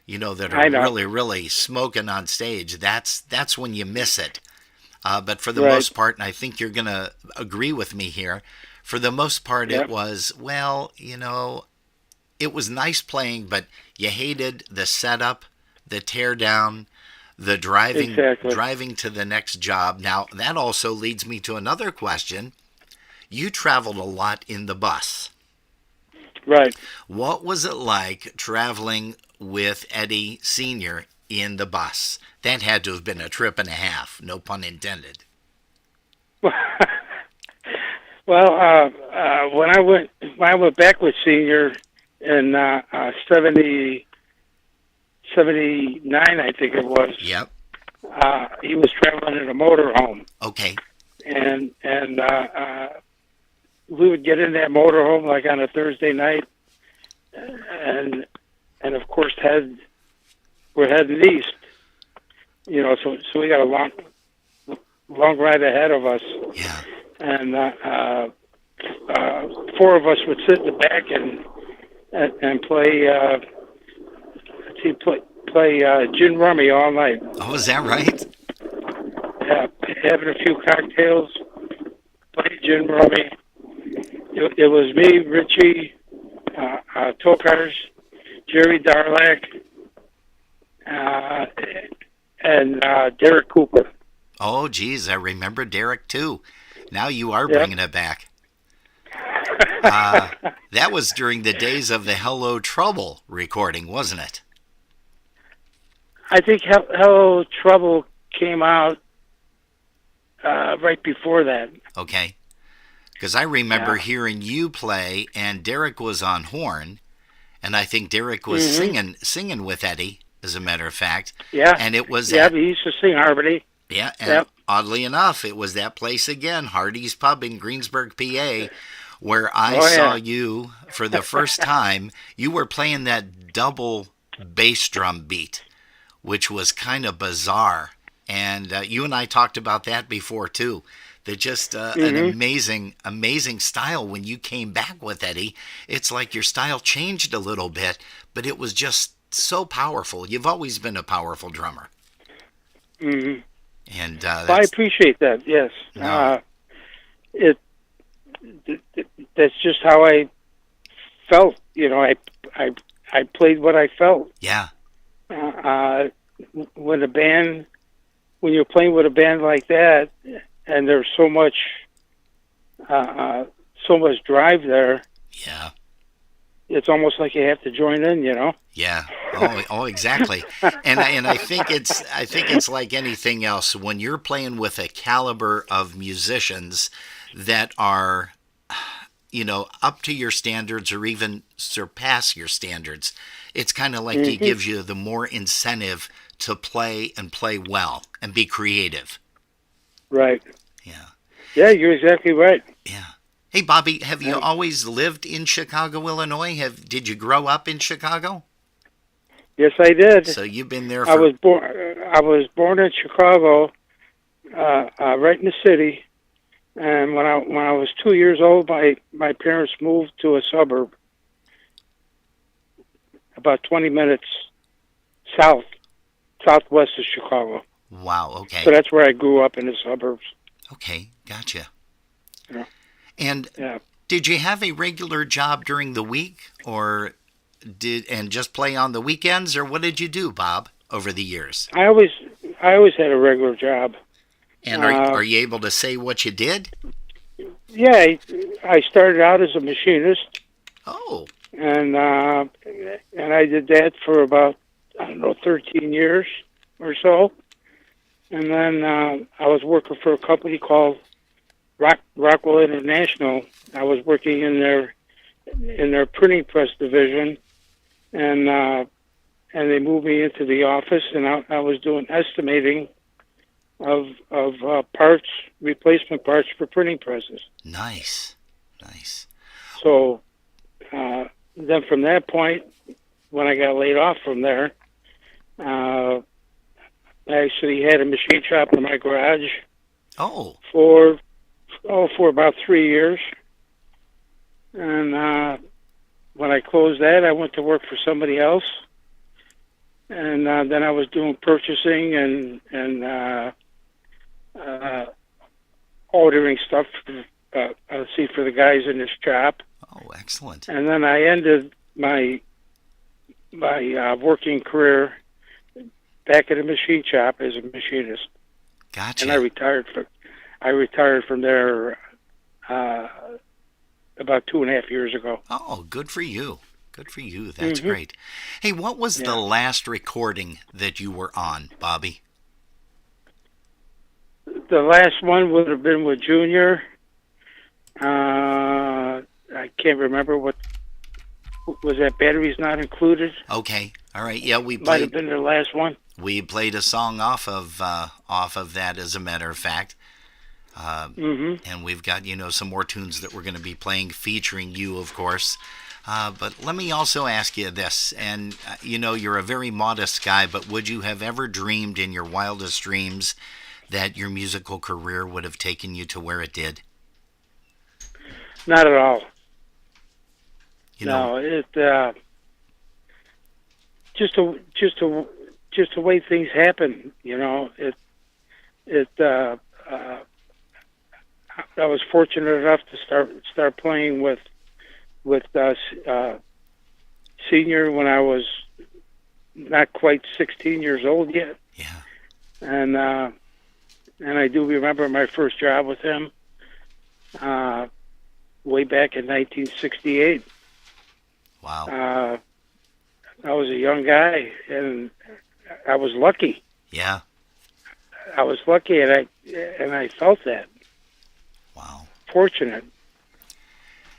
that are really, really smoking on stage. That's when you miss it. But for the most part, and I think you're going to agree with me here, for the most part, it was, it was nice playing, but you hated the setup, the tear down, the driving to the next job. Now, that also leads me to another question. You traveled a lot in the bus. Right. What was it like traveling with Eddie Sr. in the bus? That had to have been a trip and a half, no pun intended. Well, when I went back with Senior in 79, I think it was. Yep. He was traveling in a motorhome. Okay. And we would get in that motorhome like on a Thursday night, and of course we're heading east. So we got a long ride ahead of us. Yeah. And four of us would sit in the back and play gin rummy all night. Oh, is that right? Yeah, having a few cocktails, play gin rummy. It was me, Richie, Tokars, Jerry Darlack, and Derek Cooper. Oh, geez, I remember Derek too. Now you are bringing it back. That was during the days of the Hello Trouble recording, wasn't it? I think Hello Trouble came out right before that. Okay. Because I remember hearing you play, and Derek was on horn, and I think Derek was singing with Eddie, as a matter of fact. Yeah. And it was... he used to sing harmony. Yeah, and oddly enough, it was that place again, Hardy's Pub in Greensburg, PA, where I saw you for the first time. You were playing that double bass drum beat, which was kind of bizarre. And you and I talked about that before, too. That just an amazing style. When you came back with Eddie, it's like your style changed a little bit, but it was just so powerful. You've always been a powerful drummer. Mm-hmm. And I appreciate that. Yes, no. That's just how I felt. I played what I felt. Yeah. When you're playing with a band like that, and there's so much drive there. Yeah. It's almost like you have to join in, Yeah. Oh, exactly. And I think it's like anything else. When you're playing with a caliber of musicians that are, up to your standards or even surpass your standards, it's kind of like it gives you the more incentive to play and play well and be creative. Right. Yeah. Yeah, you're exactly right. Yeah. Hey, Bobby, have you always lived in Chicago, Illinois? Did you grow up in Chicago? Yes, I did. So you've been there for... I was born in Chicago, right in the city. And when I was 2 years old, my parents moved to a suburb about 20 minutes southwest of Chicago. Wow, okay. So that's where I grew up, in the suburbs. Okay, gotcha. Yeah. And did you have a regular job during the week, or just play on the weekends, or what did you do, Bob, over the years? I always had a regular job. And are you able to say what you did? Yeah, I started out as a machinist. Oh. And I did that for about 13 years or so. And then I was working for a company called Rockwell International. I was working in their printing press division, and they moved me into the office, and I was doing estimating of parts, replacement parts for printing presses. Nice. So then from that point, when I got laid off from there, I actually had a machine shop in my garage Oh. for about 3 years. And when I closed that, I went to work for somebody else. And then I was doing purchasing and ordering stuff for the guys in this shop. Oh, excellent. And then I ended my working career back at a machine shop as a machinist. Gotcha. And I retired from there about 2.5 years ago. Oh, good for you. That's great. Hey, what was the last recording that you were on, Bobby? The last one would have been with Junior. I can't remember what was that. Batteries Not Included. Okay, all right. Yeah, Might have been their last one. We played a song off of that, as a matter of fact. And we've got some more tunes that we're going to be playing featuring you, of course. But let me also ask you this, and you're a very modest guy, but would you have ever dreamed in your wildest dreams that your musical career would have taken you to where it did? Not at all. No, it just the way things happen. I was fortunate enough to start playing with Senior when I was not quite 16 years old yet. Yeah. And I do remember my first job with him way back in 1968. Wow. I was a young guy, and I was lucky. Yeah. I was lucky, and I felt that. Wow. Fortunate.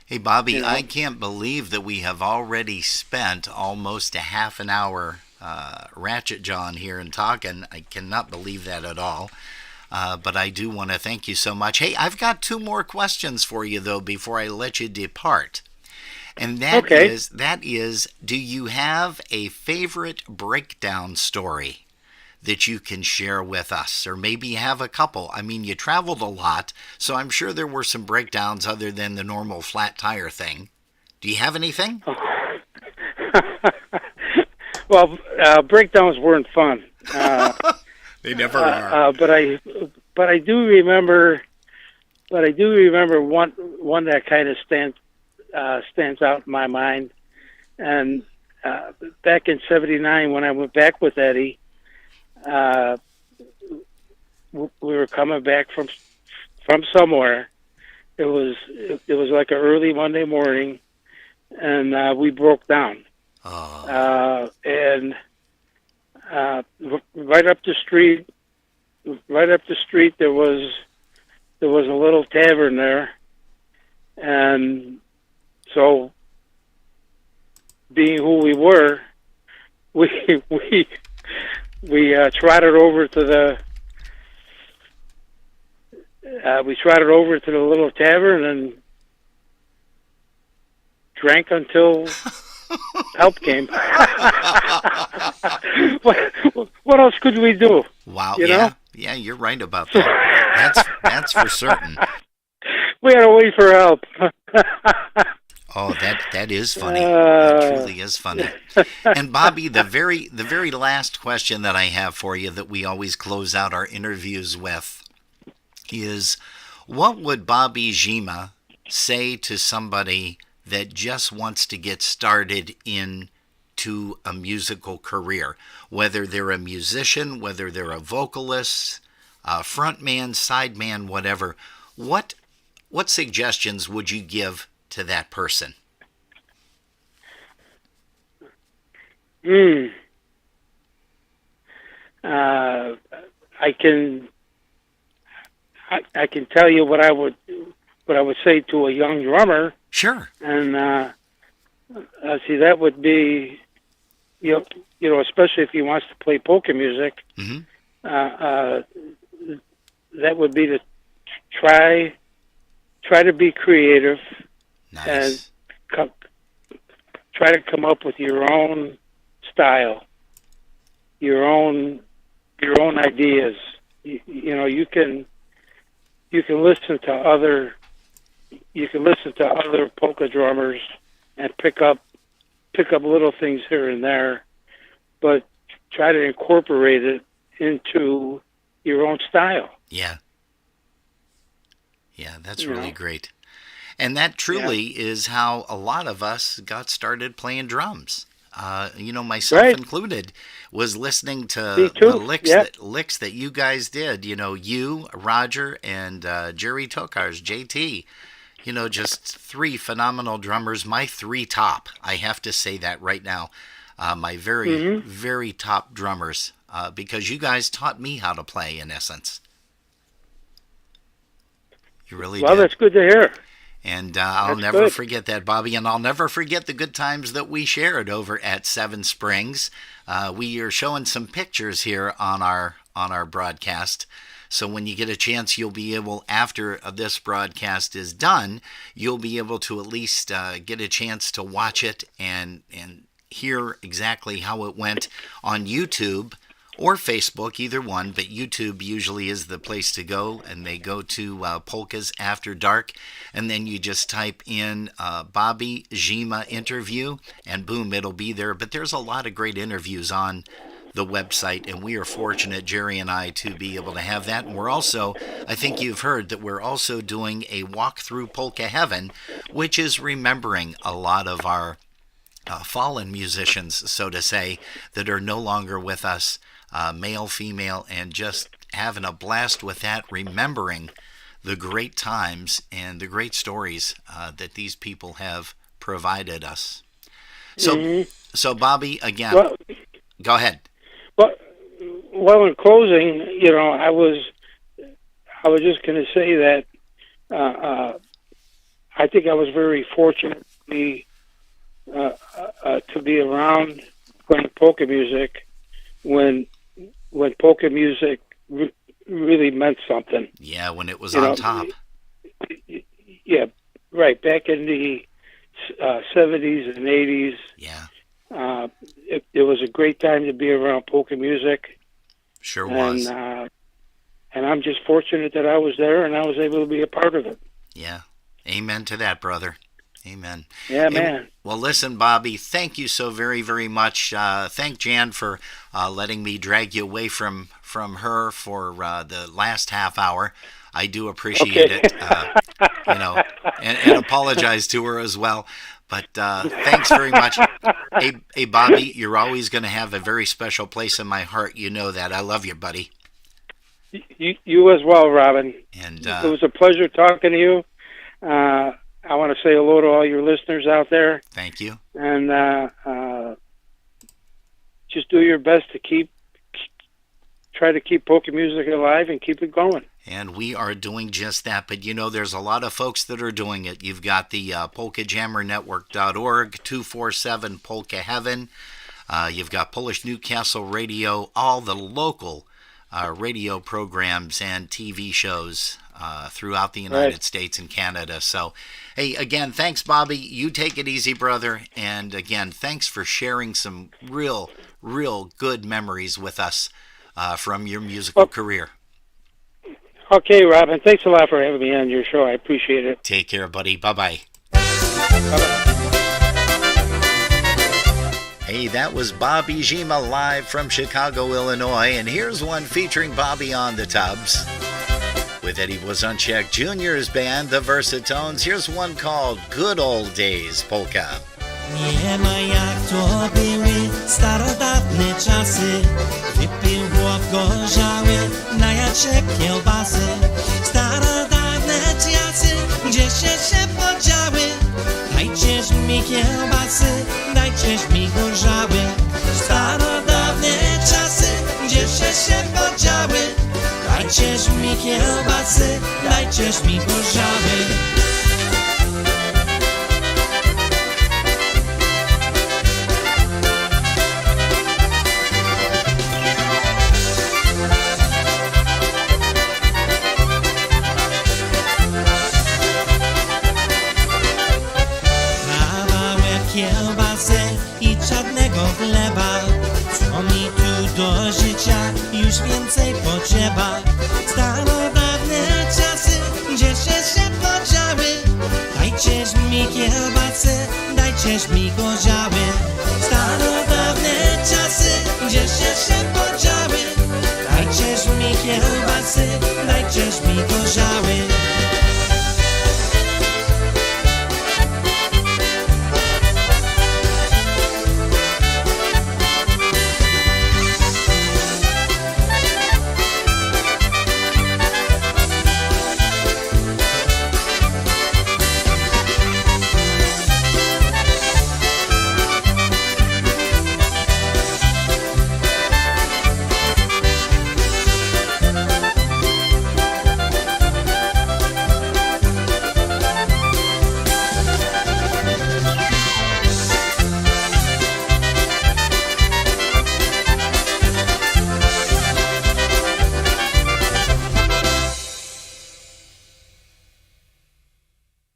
Hey, Bobby, I can't believe that we have already spent almost a half an hour ratchet jawing here and talking. I cannot believe that at all. But I do want to thank you so much. Hey, I've got 2 more questions for you, though, before I let you depart. And that is, do you have a favorite breakdown story that you can share with us? Or maybe you have a couple. I mean, you traveled a lot, so I'm sure there were some breakdowns other than the normal flat tire thing. Do you have anything? Well, breakdowns weren't fun. They never are. But I do remember one that kind of stands out in my mind. And back in '79, when I went back with Eddie, we were coming back from somewhere. It was like an early Monday morning, and we broke down. Oh. And right up the street, there was a little tavern there, and so, being who we were, we trotted over to the little tavern and drank until help came. What else could we do? Wow. You know? Yeah, you're right about that. That's for certain. We had to wait for help. Oh, that is funny. That truly is funny. And Bobby, the very last question that I have for you that we always close out our interviews with is, what would Bobby Zima say to somebody that just wants to get started into a musical career, whether they're a musician, whether they're a vocalist, a frontman, sideman, whatever? What suggestions would you give to that person? I can tell you what I would say to a young drummer, Sure. and see, that would be, you know, especially if he wants to play polka music, Mm-hmm. that would be to try to be creative Nice. and try to come up with your own style, your own ideas. You know, you can listen to other polka drummers and pick up little things here and there, but try to incorporate it into your own style. Yeah. Yeah, that's You really know? great. And that truly is how a lot of us got started playing drums. You know, myself Right. included, was listening to Me too, the licks yeah. that you guys did. You know, you, Roger, and Jerry Tokars, JT. You know, just three phenomenal drummers. My three top. I have to say that right now. My very, very top drummers. Because you guys taught me how to play, in essence. You really Well, did. that's good to hear. And I'll That's never good. forget that, Bobby. And I'll never forget the good times that we shared over at Seven Springs. We are showing some pictures here on our broadcast. So when you get a chance, you'll be able, after this broadcast is done, you'll be able to at least get a chance to watch it and hear exactly how it went on YouTube or Facebook, either one, but YouTube usually is the place to go, and they go to Polkas After Dark, and then you just type in Bobby Zima interview, and boom, it'll be there. But there's a lot of great interviews on the website, and we are fortunate, Jerry and I, to be able to have that. And we're also, I think you've heard that we're also doing a walk through Polka Heaven, which is remembering a lot of our fallen musicians, so to say, that are no longer with us, male, female, and just having a blast with that, remembering the great times and the great stories that these people have provided us. So, so Bobby, again, Well, go ahead. well, in closing, you know, I was just going to say that I think I was very fortunate to be around playing polka music when polka music really meant something. Yeah, when it was You on know, top. Yeah, right. Back in the 70s and 80s, Yeah, it was a great time to be around polka music, sure was. and I'm just fortunate that I was there and I was able to be a part of it. Yeah, amen to that, brother. Amen. Yeah, man. Well, listen, Bobby, thank you so very, very much. Thank Jan for letting me drag you away from her for the last half hour. I do appreciate Okay. it, you know, and apologize to her as well. But thanks very much. Hey, Bobby, you're always going to have a very special place in my heart. You know that. I love you, buddy. You as well, Robin. And It was a pleasure talking to you. I want to say hello to all your listeners out there, thank you. and just do your best to try to keep polka music alive and keep it going. And we are doing just that. But, you know, there's a lot of folks that are doing it. You've got the PolkaJammerNetwork.org, 247 Polka Heaven. You've got Polish Newcastle Radio, all the local radio programs and TV shows throughout the United States and Canada. So, hey, again, thanks, Bobby. You take it easy, brother. And, again, thanks for sharing some real good memories with us from your musical career. Okay, Robin. Thanks a lot for having me on your show. I appreciate it. Take care, buddy. Bye-bye. Hey, that was Bobby Zima live from Chicago, Illinois. And here's one featuring Bobby on the tubs with Eddie Blazonczyk Jr.'s band, the Versatones. Here's one called Good Old Days Polka. Nie ma jak to były starodawne czasy. Wypiło w gorzały, najadł się kiełbasy. Starodawne czasy, gdzie się podziały? Dajcież mi kiełbasy, dajcież mi gorzały. Starodawne czasy, gdzie się podziały? dajcież mi kiełbasy, dajcież mi gorzały. Kiełbasę i czarnego chleba. Co mi tu do życia już więcej potrzeba? Starodawne czasy, gdzie się podziały. Dajcież mi kiełbasę, dajcież mi gorzały. Starodawne czasy, gdzie się podziały. Dajcież mi kiełbasy, dajcież mi gorzały.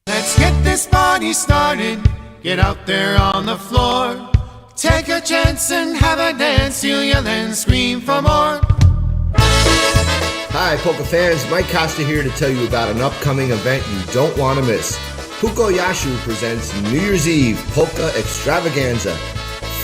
Let's get this party started. Get out there on the floor. Take a chance and have a dance. You'll yell and scream for more. Hi, polka fans. Mike Costa here to tell you about an upcoming event you don't want to miss. Puko Yashu presents New Year's Eve Polka Extravaganza.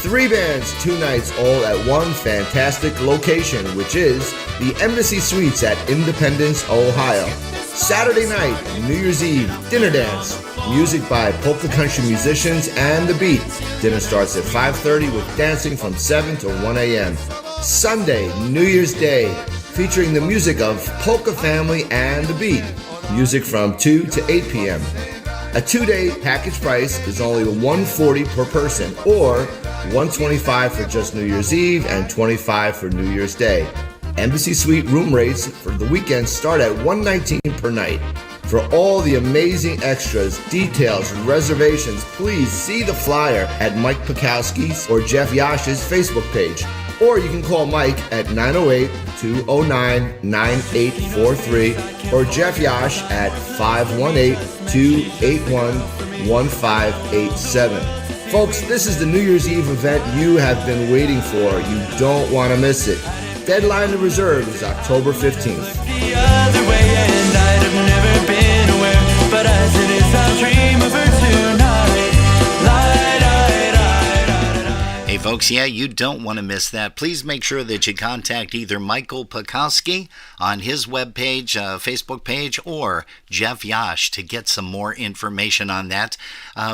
3 bands, 2 nights, all at one fantastic location, which is the Embassy Suites at Independence, Ohio. Saturday night, New Year's Eve, dinner dance. Music by polka country musicians and The Beat. Dinner starts at 5:30 with dancing from 7 to 1 a.m. Sunday, New Year's Day, featuring the music of Polka Family and The Beat. Music from 2 to 8 p.m. A 2-day package price is only $140 per person, or $125 for just New Year's Eve and $25 for New Year's Day. Embassy Suite room rates for the weekend start at $119 per night. For all the amazing extras, details, reservations, please see the flyer at Mike Pikowski's or Jeff Yash's Facebook page. Or you can call Mike at 908-209-9843 or Jeff Yash at 518-281-1587. Folks, this is the New Year's Eve event you have been waiting for. You don't want to miss it. Deadline to reserve is October 15th. The other way, and I'd have never been aware, but as it is, I'll dream of her tonight. Hey folks, yeah, you don't want to miss that. Please make sure that you contact either Michael Pikowski on his webpage, Facebook page, or Jeff Yash to get some more information on that.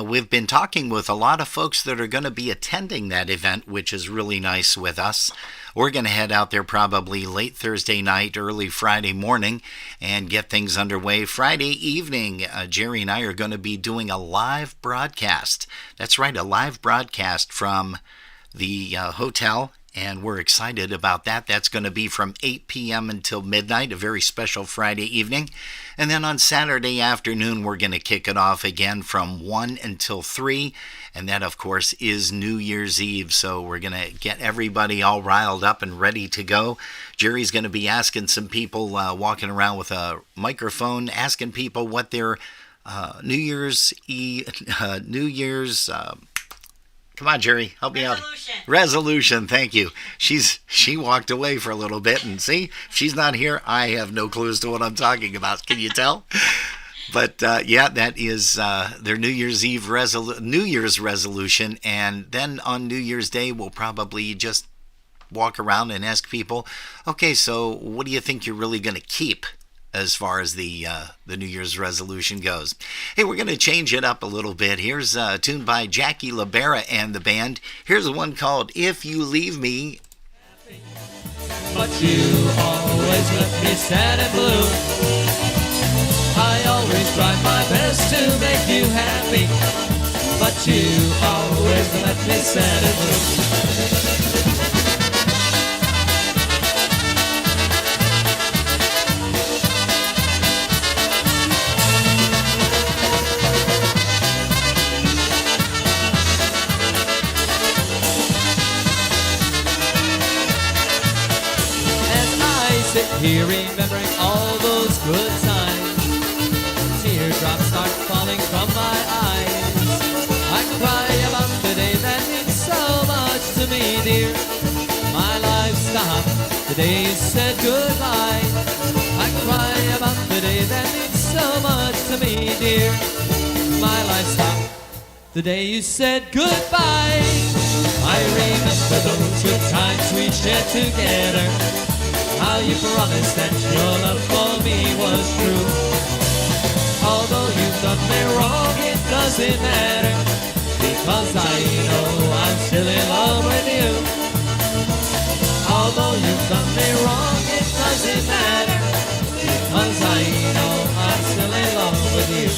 We've been talking with a lot of folks that are going to be attending that event, which is really nice with us. We're going to head out there probably late Thursday night, early Friday morning, and get things underway. Friday evening, Jerry and I are going to be doing a live broadcast. That's right, a live broadcast from the hotel, and we're excited about that. That's going to be from 8 p.m. until midnight, a very special Friday evening. And then on Saturday afternoon, we're going to kick it off again from 1 until 3. And that, of course, is New Year's Eve. So we're going to get everybody all riled up and ready to go. Jerry's going to be asking some people walking around with a microphone, asking people what their New Year's come on, Jerry, help me out. Resolution, thank you. She walked away for a little bit, and see, if she's not here, I have no clue as to what I'm talking about. Can you tell? But yeah, that is their New Year's Eve New Year's resolution, and then on New Year's Day, we'll probably just walk around and ask people, okay, so what do you think you're really going to keep as far as the New Year's resolution goes? Hey, we're going to change it up a little bit. Here's a tune by Jackie LaBera and the band. Here's one called If You Leave Me. But you always left me sad and blue. I always try my best to make you happy, but you always left me sad and blue. sit here remembering all those good times. Teardrops start falling from my eyes. I cry about the day that means so much to me, dear. My life stopped the day you said goodbye. I cry about the day that means so much to me, dear. My life stopped the day you said goodbye. I remember those good times we shared together. How you promised that your love for me was true. Although you've done me wrong, it doesn't matter, because I know I'm still in love with you. Although you've done me wrong, it doesn't matter, because I know I'm still in love with you.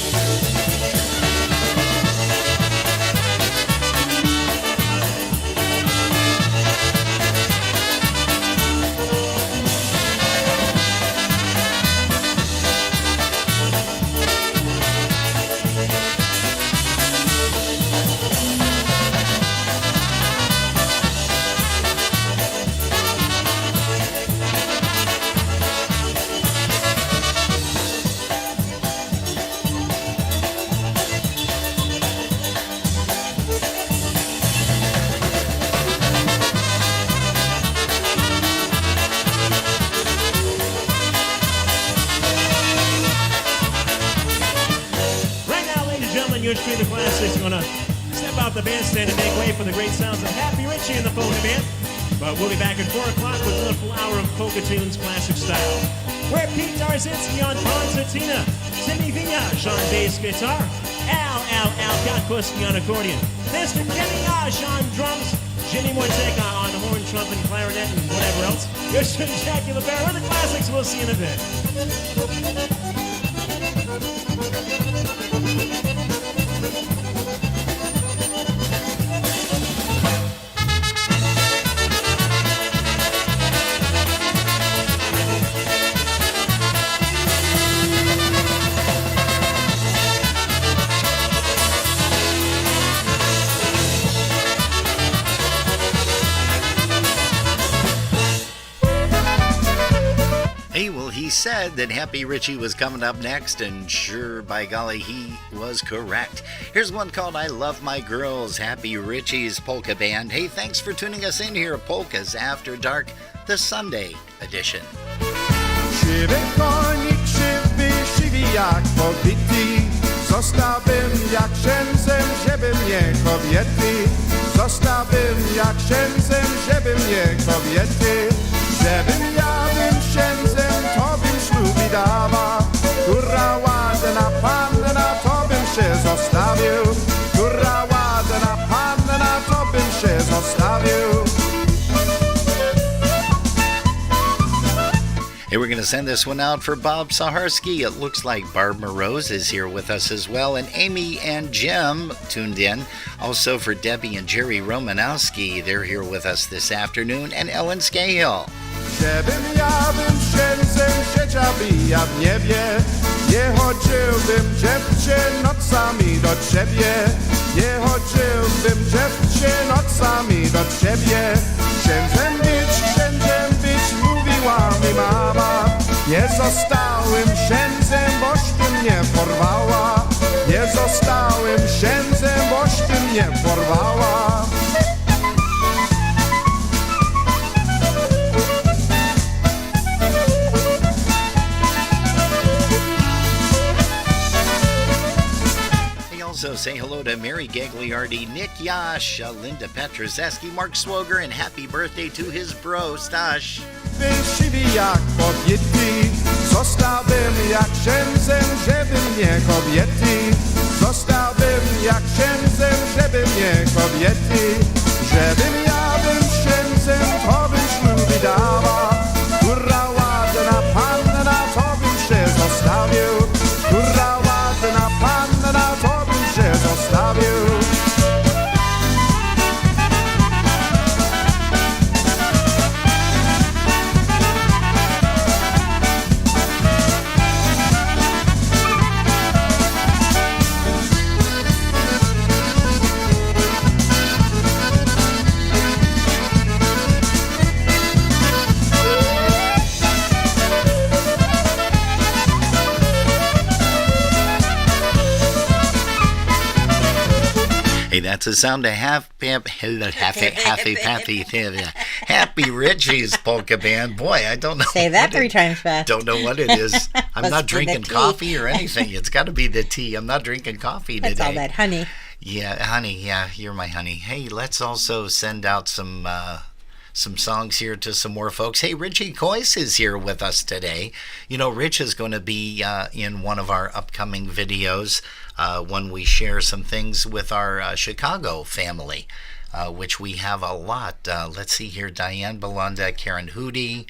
Your stream of classics are gonna step out the bandstand and make way for the great sounds of Happy Richie and the Polka Band. But we'll be back at 4 o'clock with another full hour of polka tunes, classic style. We're Pete Darzinski on concertina, Timmy Vignash on bass guitar, Al Katkoski on accordion, Mr. Kenny Osh on drums, Jenny Moiteka on horn, trumpet, clarinet, and whatever else. Here's Jackie LeBaron with the classics. We'll see you in a bit. He said that Happy Richie was coming up next, and sure, by golly, he was correct. Here's one called I Love My Girls, Happy Richie's Polka Band. Hey, thanks for tuning us in here at Polkas After Dark, the Sunday edition. Siwy konik, siwy jak pobity. Zostałbym jak księdzem, żeby mnie kobiety. Zostałbym jak księdzem, żeby mnie kobiety. Żebym ja bym księdzem, to bym ślubi dawał. Kurra ładna panna, to bym się zostawił. Kurra ładna panna, to bym się zostawił. Hey, we're going to send this one out for Bob Saharsky. It looks like Barb Morose is here with us as well, and Amy and Jim tuned in. Also for Debbie and Jerry Romanowski, they're here with us this afternoon, and Ellen Scahill. Żebym ja bym księdzem siedział ja w niebie, nie chodziłbym dziewczę nocami do ciebie, nie chodziłbym dziewczę nocami do ciebie. Księdzem być, mówiła mi mama, nie zostałem księdzem, boś ty mnie porwała, nie zostałem księdzem, boś ty mnie porwała. Also say hello to Mary Gagliardi, Nick Yash, Linda Petrozeski, Mark Swoger, and happy birthday to his bro, Stash. Siwy jak kobiety, zostałbym jak księdzem, żeby mnie kobiety. Zostałbym jak księdzem, żeby mnie kobiety. Żebym ja bym księdzem, to bym ślubi dawał. Kurra ładna panna, to bym się zostawił. Kurra ładna panna, to bym się zostawił. That's the sound of Happy Richie's polka band. Boy, I don't know. Say that three times fast. Don't know what it is. I'm Must not be the drinking tea. coffee or anything. It's got to be the tea. I'm not drinking coffee today. That's all that honey. Yeah, honey. Yeah, you're my honey. Hey, let's also send out some songs here to some more folks. Hey, Richie Coyce is here with us today. You know, Rich is going to be in one of our upcoming videos when we share some things with our Chicago family, which we have a lot. Let's see here. Diane Belunda, Karen Hootie.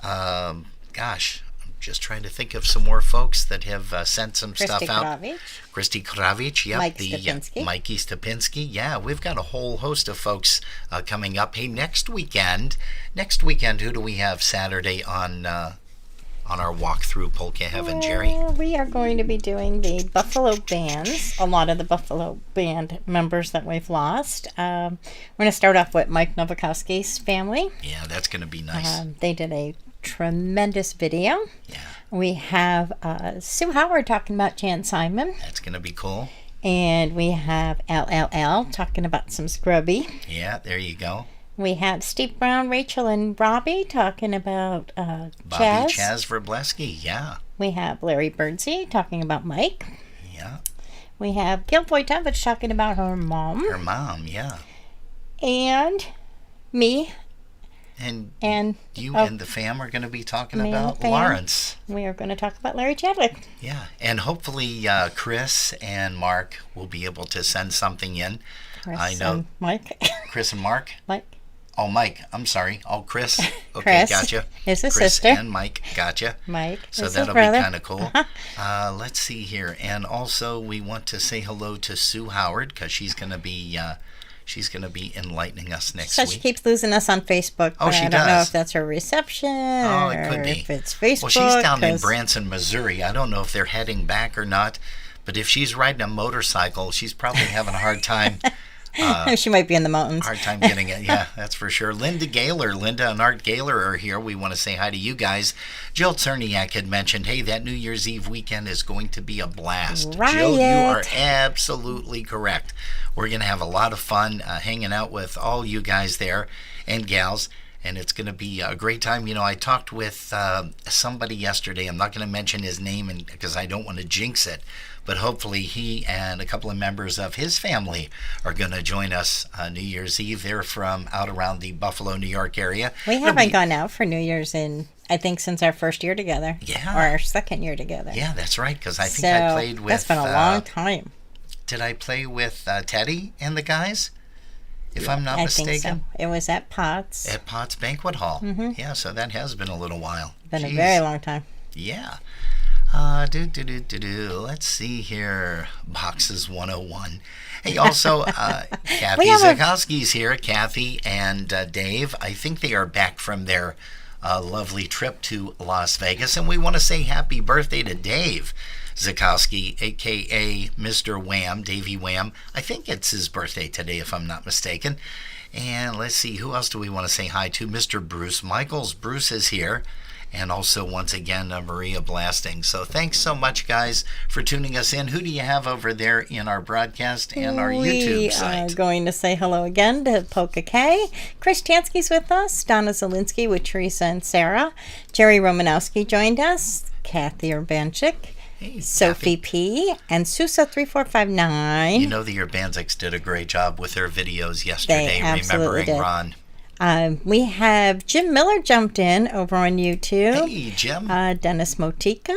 Gosh, I'm just trying to think of some more folks that have sent some stuff out. Christy Kravich, yep. Mike Stepinski. Mikey Stepinski. Yeah, we've got a whole host of folks coming up. Hey, next weekend, who do we have Saturday on our walk through Polka Heaven, Jerry? We are going to be doing the Buffalo bands, a lot of the Buffalo band members that we've lost. We're going to start off with Mike Novikowski's family. Yeah, that's going to be nice. They did a tremendous video. Yeah. We have Sue Howard talking about Jan Simon. That's going to be cool. And we have LLL talking about some Scrubby. Yeah, there you go. We have Steve Brown, Rachel, and Robbie talking about Bobby Chaz Wrobleski, yeah. We have Larry Birdsey talking about Mike. Yeah. We have Gil Wojtowicz talking about her mom. Her mom, yeah. And me. And you and the fam are going to be talking about Lawrence. We are going to talk about Larry Chadwick. Yeah, and hopefully Chris and Mark will be able to send something in. Chris and Mike. Chris and Mark? Mike. Oh, Mike. I'm sorry. Oh, Chris. Okay, Chris gotcha. Is his Chris sister. and Mike. Gotcha. Mike. So is that'll his brother. be kind of cool. Let's see here. And also, we want to say hello to Sue Howard because she's going to be enlightening us next So week. she keeps losing us on Facebook. Oh, but she I don't know does. if that's her reception Oh, it could or be. if it's Facebook. Well, she's down in 'cause- Branson, Missouri. I don't know if they're heading back or not, but if she's riding a motorcycle, she's probably having a hard time. She might be in the mountains. Hard time getting it. Yeah, that's for sure. Linda and Art Gaylor are here. We want to say hi to you guys. Jill Cerniak had mentioned, hey, that New Year's Eve weekend is going to be a blast. Riot. Jill, you are absolutely correct. We're going to have a lot of fun hanging out with all you guys there and gals. And it's going to be a great time. You know, I talked with somebody yesterday. I'm not going to mention his name because I don't want to jinx it. But hopefully he and a couple of members of his family are going to join us New Year's Eve. They're from out around the Buffalo, New York area. We haven't gone out for New Year's I think since our first year together. Yeah. Or our second year together. Yeah, that's right. Because I think I played with... That's been a long time. Did I play with Teddy and the guys? If I'm not mistaken. I think so. It was at Potts. At Potts Banquet Hall. Mm-hmm. Yeah, so that has been a little while. Been Jeez. a very long time. Yeah. Let's see here. Boxes 101. Hey, also, Kathy Zakowski's here. Kathy and Dave. I think they are back from their lovely trip to Las Vegas. And we want to say happy birthday to Dave Zakowski, a.k.a. Mr. Wham, Davey Wham. I think it's his birthday today, if I'm not mistaken. And let's see, who else do we want to say hi to? Mr. Bruce Michaels. Bruce is here. And also, once again, Maria Blasting. So thanks so much, guys, for tuning us in. Who do you have over there in our broadcast and our YouTube site? We are going to say hello again to Polka K. Chris Tansky's with us. Donna Zielinski with Teresa and Sarah. Jerry Romanowski joined us. Kathy Urbanchik. Hey, Sophie Kathy. P. And Sousa3459. You know the Urbanzics did a great job with their videos yesterday, remembering did. Ron. We have Jim Miller jumped in over on YouTube. Hey, Jim. Dennis Motika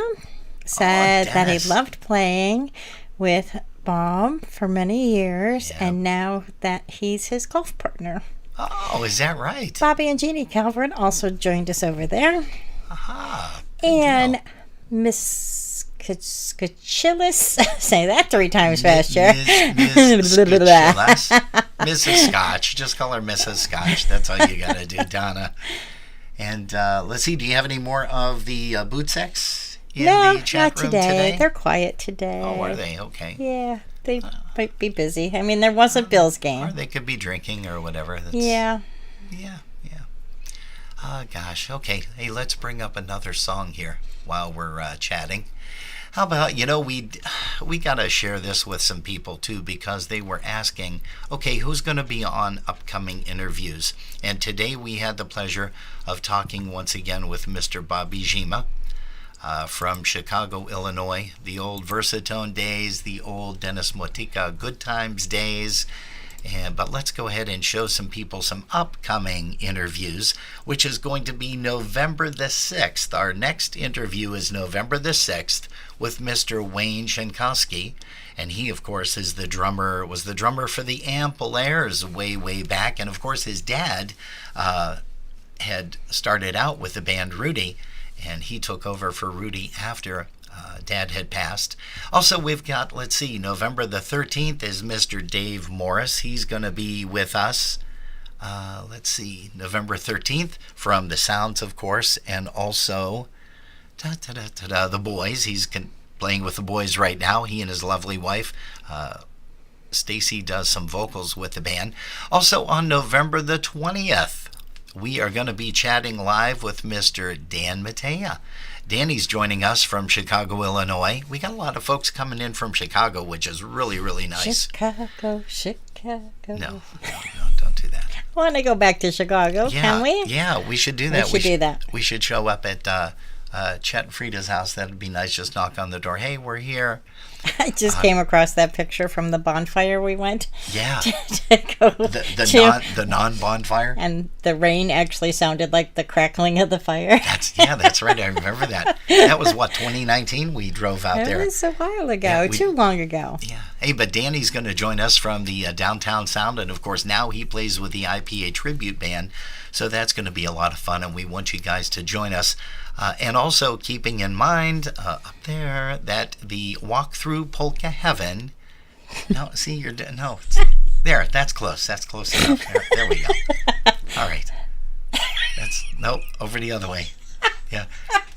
said that he loved playing with Bob for many years, and now that he's his golf partner. Oh, is that right? Bobby and Jeannie Calvert also joined us over there. Aha. And Miss Skachillis, say that 3 times fast, Chair. Mrs. Scotch. Just call her Mrs. Scotch. That's all you got to do, Donna. And let's see, do you have any more of the boot sex in the chat room today? They're quiet today. Oh, are they? Okay. Yeah, they might be busy. I mean, there was a Bills game. Or they could be drinking or whatever. Yeah. Oh, gosh. Okay. Hey, let's bring up another song here while we're chatting. How about, we got to share this with some people too, because they were asking, okay, who's going to be on upcoming interviews? And today we had the pleasure of talking once again with Mr. Bobby Zima from Chicago, Illinois, the old Versatone days, the old Dennis Motika Good Times days. But let's go ahead and show some people some upcoming interviews, which is going to be November the 6th. Our next interview is November the 6th with Mr. Wayne Shankowski. And he, of course, was the drummer for the Ampolaires way back. And, of course, his dad had started out with the band Rudy, and he took over for Rudy after Dad had passed. Also, we've got, November the 13th is Mr. Dave Morris. He's going to be with us. November 13th from The Sounds, of course, and also the Boys. He's playing with the Boys right now. He and his lovely wife, Stacy, does some vocals with the band. Also, on November the 20th, we are going to be chatting live with Mr. Dan Matea. Danny's joining us from Chicago, Illinois. We got a lot of folks coming in from Chicago, which is really, really nice. Chicago. No, don't do that. I want to go back to Chicago, can we? Yeah, we should do that. We should do that. We should show up at Chet and Frida's house. That'd be nice. Just knock on the door. Hey, we're here. I just came across that picture from the bonfire we went. Yeah. to go the non-bonfire. And the rain actually sounded like the crackling of the fire. That's right. I remember that. That was 2019 we drove out there. It was a while ago, too long ago. Yeah. Hey, but Danny's going to join us from the Downtown Sound, and of course now he plays with the IPA Tribute Band, so that's going to be a lot of fun, and we want you guys to join us. And also keeping in mind up there that the Walkthrough Polka Heaven. No, see, there. That's close. That's close enough. There we go. All right. Over the other way. Yeah.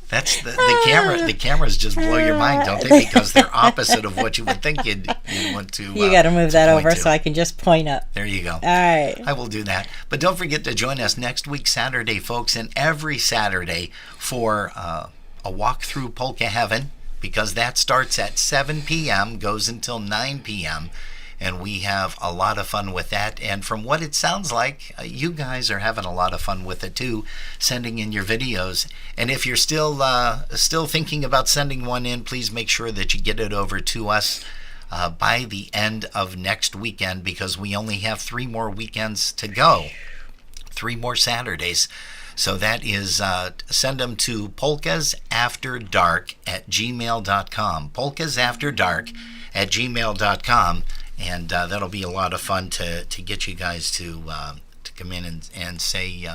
That's the camera. The cameras just blow your mind, don't they? Because they're opposite of what you would think you'd want to. You got to move that over so I can just point up. There you go. All right. I will do that. But don't forget to join us next week, Saturday, folks, and every Saturday for a walk through Polka Heaven, because that starts at 7 p.m., goes until 9 p.m., and we have a lot of fun with that. And from what it sounds like, you guys are having a lot of fun with it too, sending in your videos. And if you're still thinking about sending one in, please make sure that you get it over to us by the end of next weekend, because we only have 3 more weekends to go, 3 more Saturdays. So that is, send them to polkasafterdark@gmail.com, polkasafterdark@gmail.com. And that'll be a lot of fun to get you guys to come in and say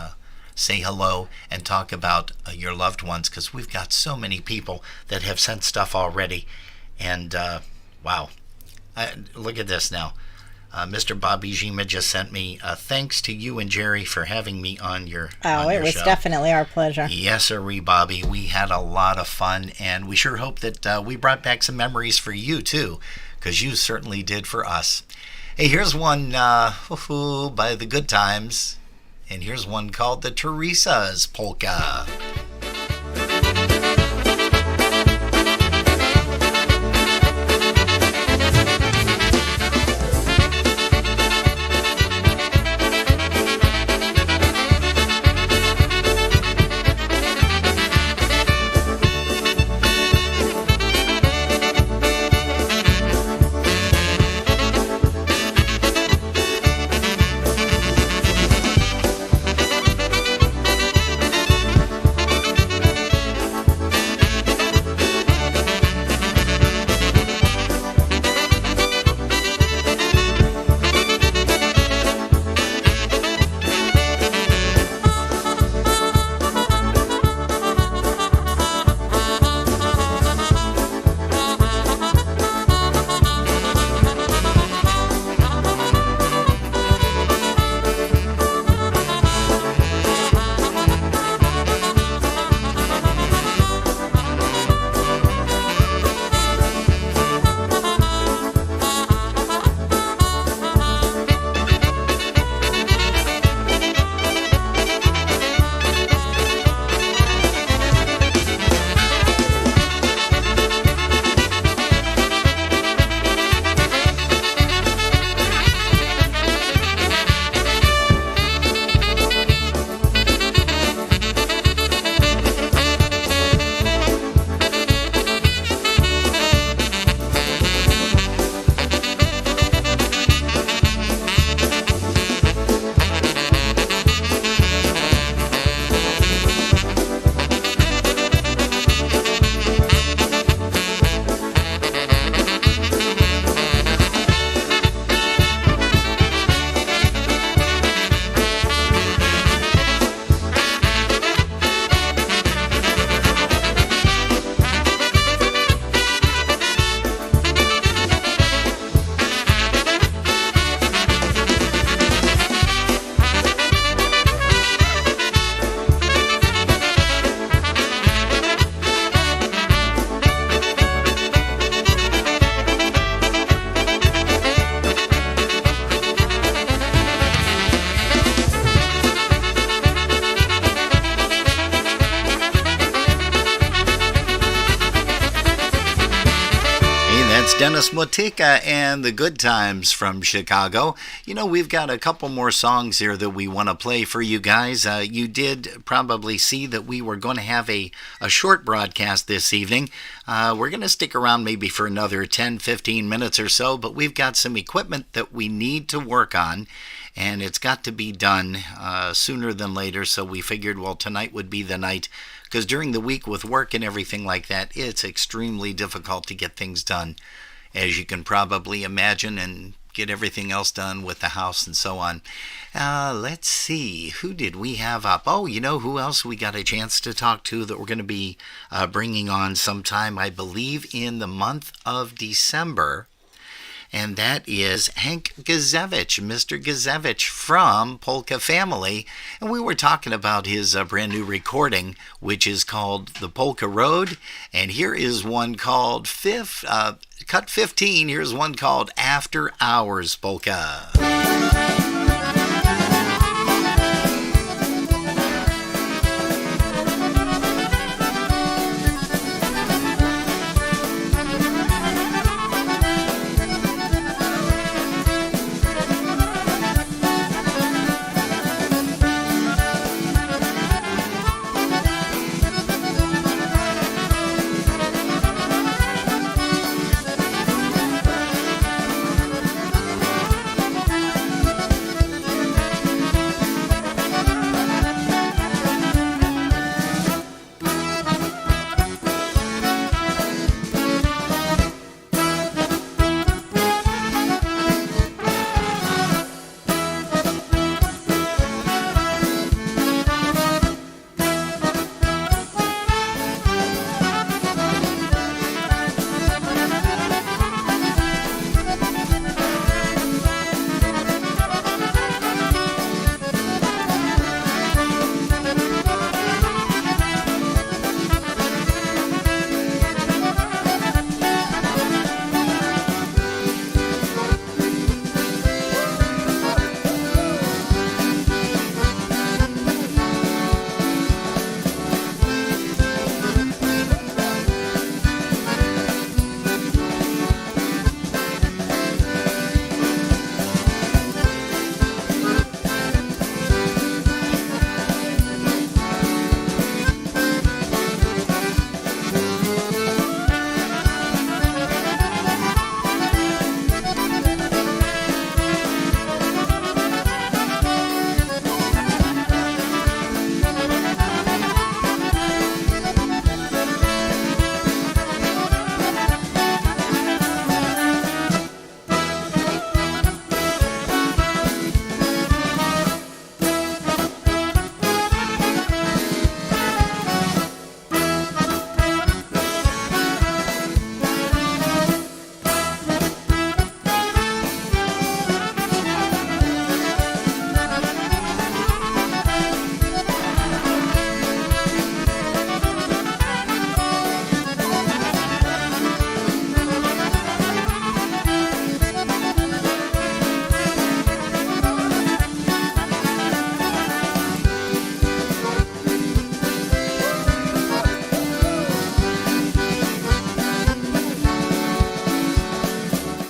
hello and talk about your loved ones, because we've got so many people that have sent stuff already. And wow, look at this now. Mr. Bobby Zima just sent me thanks to you and Jerry for having me on your it was show. Definitely our pleasure. Yes, sirree, Bobby. We had a lot of fun, and we sure hope that we brought back some memories for you too, because you certainly did for us. Hey, here's one by the Good Times, and here's one called the Teresa's Polka. Dennis Motika and the Good Times from Chicago. You know, we've got a couple more songs here that we want to play for you guys. You did probably see that we were going to have a short broadcast this evening. We're going to stick around maybe for another 10-15 minutes or so, but we've got some equipment that we need to work on, and it's got to be done sooner than later, so we figured, well, tonight would be the night, because during the week with work and everything like that, it's extremely difficult to get things done, as you can probably imagine, and get everything else done with the house and so on. Let's see, who did we have up? Oh, you know who else we got a chance to talk to that we're going to be bringing on sometime, I believe, in the month of December. And that is Hank Gazevich, Mr. Gazevich from Polka Family. And we were talking about his brand new recording, which is called The Polka Road. And here is one called Cut 15. Here's one called After Hours Polka.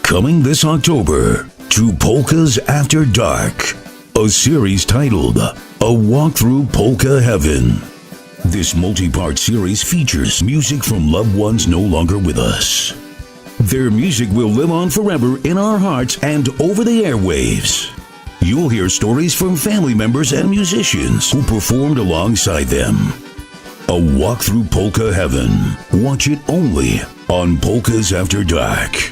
Coming this October to Polkas After Dark, a series titled A Walk Through Polka Heaven. This multi-part series features music from loved ones no longer with us. Their music will live on forever in our hearts and over the airwaves. You'll hear stories from family members and musicians who performed alongside them. A Walk Through Polka Heaven. Watch it only on Polkas After Dark.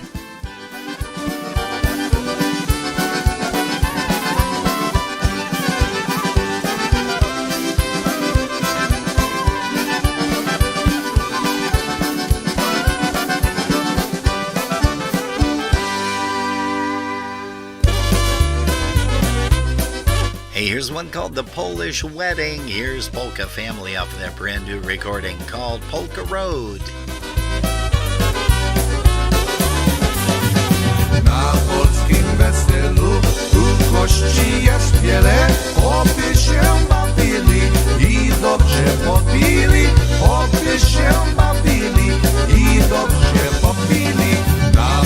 Here's one called The Polish Wedding. Here's Polka Family off of that brand new recording called Polka Road. Na polskim weselu tu gości jest wiele, oby się bawili i dobrze popili, oby się bawili i dobrze popili. Na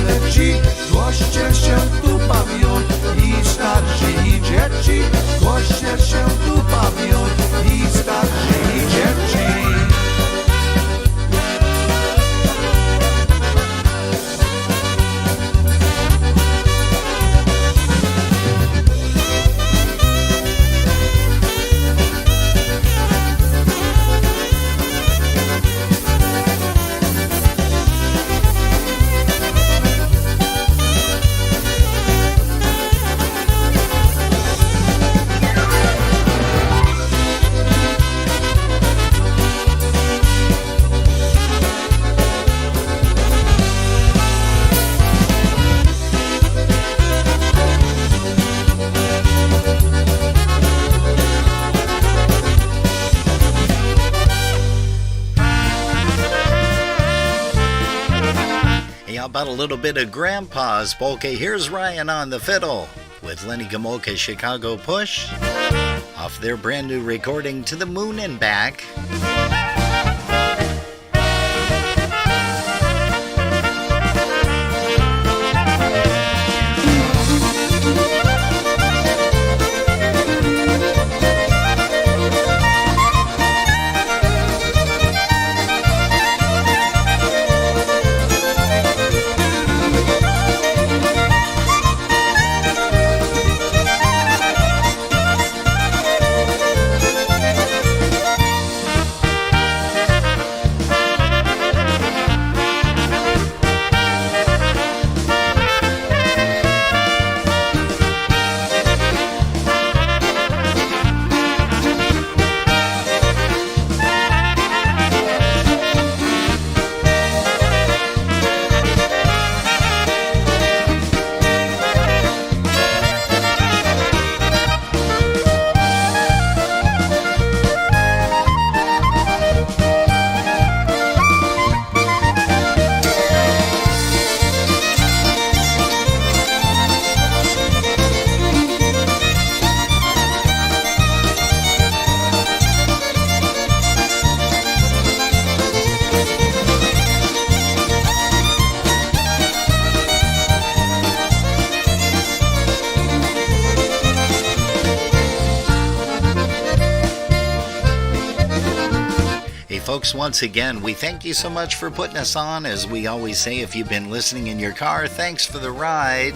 leci, goście się tu bawią, i starsi, i dzieci. Goście się tu bawią, i starsi, i dzieci. About a little bit of Grandpa's polka. Here's Ryan on the fiddle with Lenny Gomolka's Chicago Push off their brand new recording To the Moon and Back. Folks, once again, we thank you so much for putting us on. As we always say, if you've been listening in your car, thanks for the ride.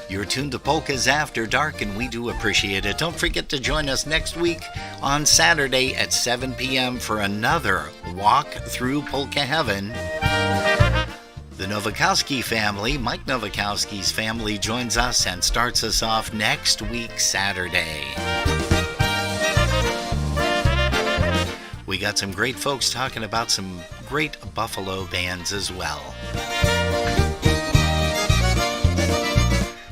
You're tuned to Polkas After Dark, and we do appreciate it. Don't forget to join us next week on Saturday at 7 p.m. for another walk through Polka Heaven. The Nowakowski family, Mike Nowakowski's family, joins us and starts us off next week, Saturday. We got some great folks talking about some great Buffalo bands as well.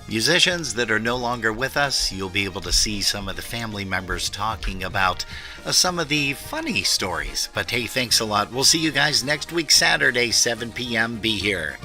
Musicians that are no longer with us, you'll be able to see some of the family members talking about some of the funny stories. But hey, thanks a lot. We'll see you guys next week, Saturday, 7 p.m. Be here.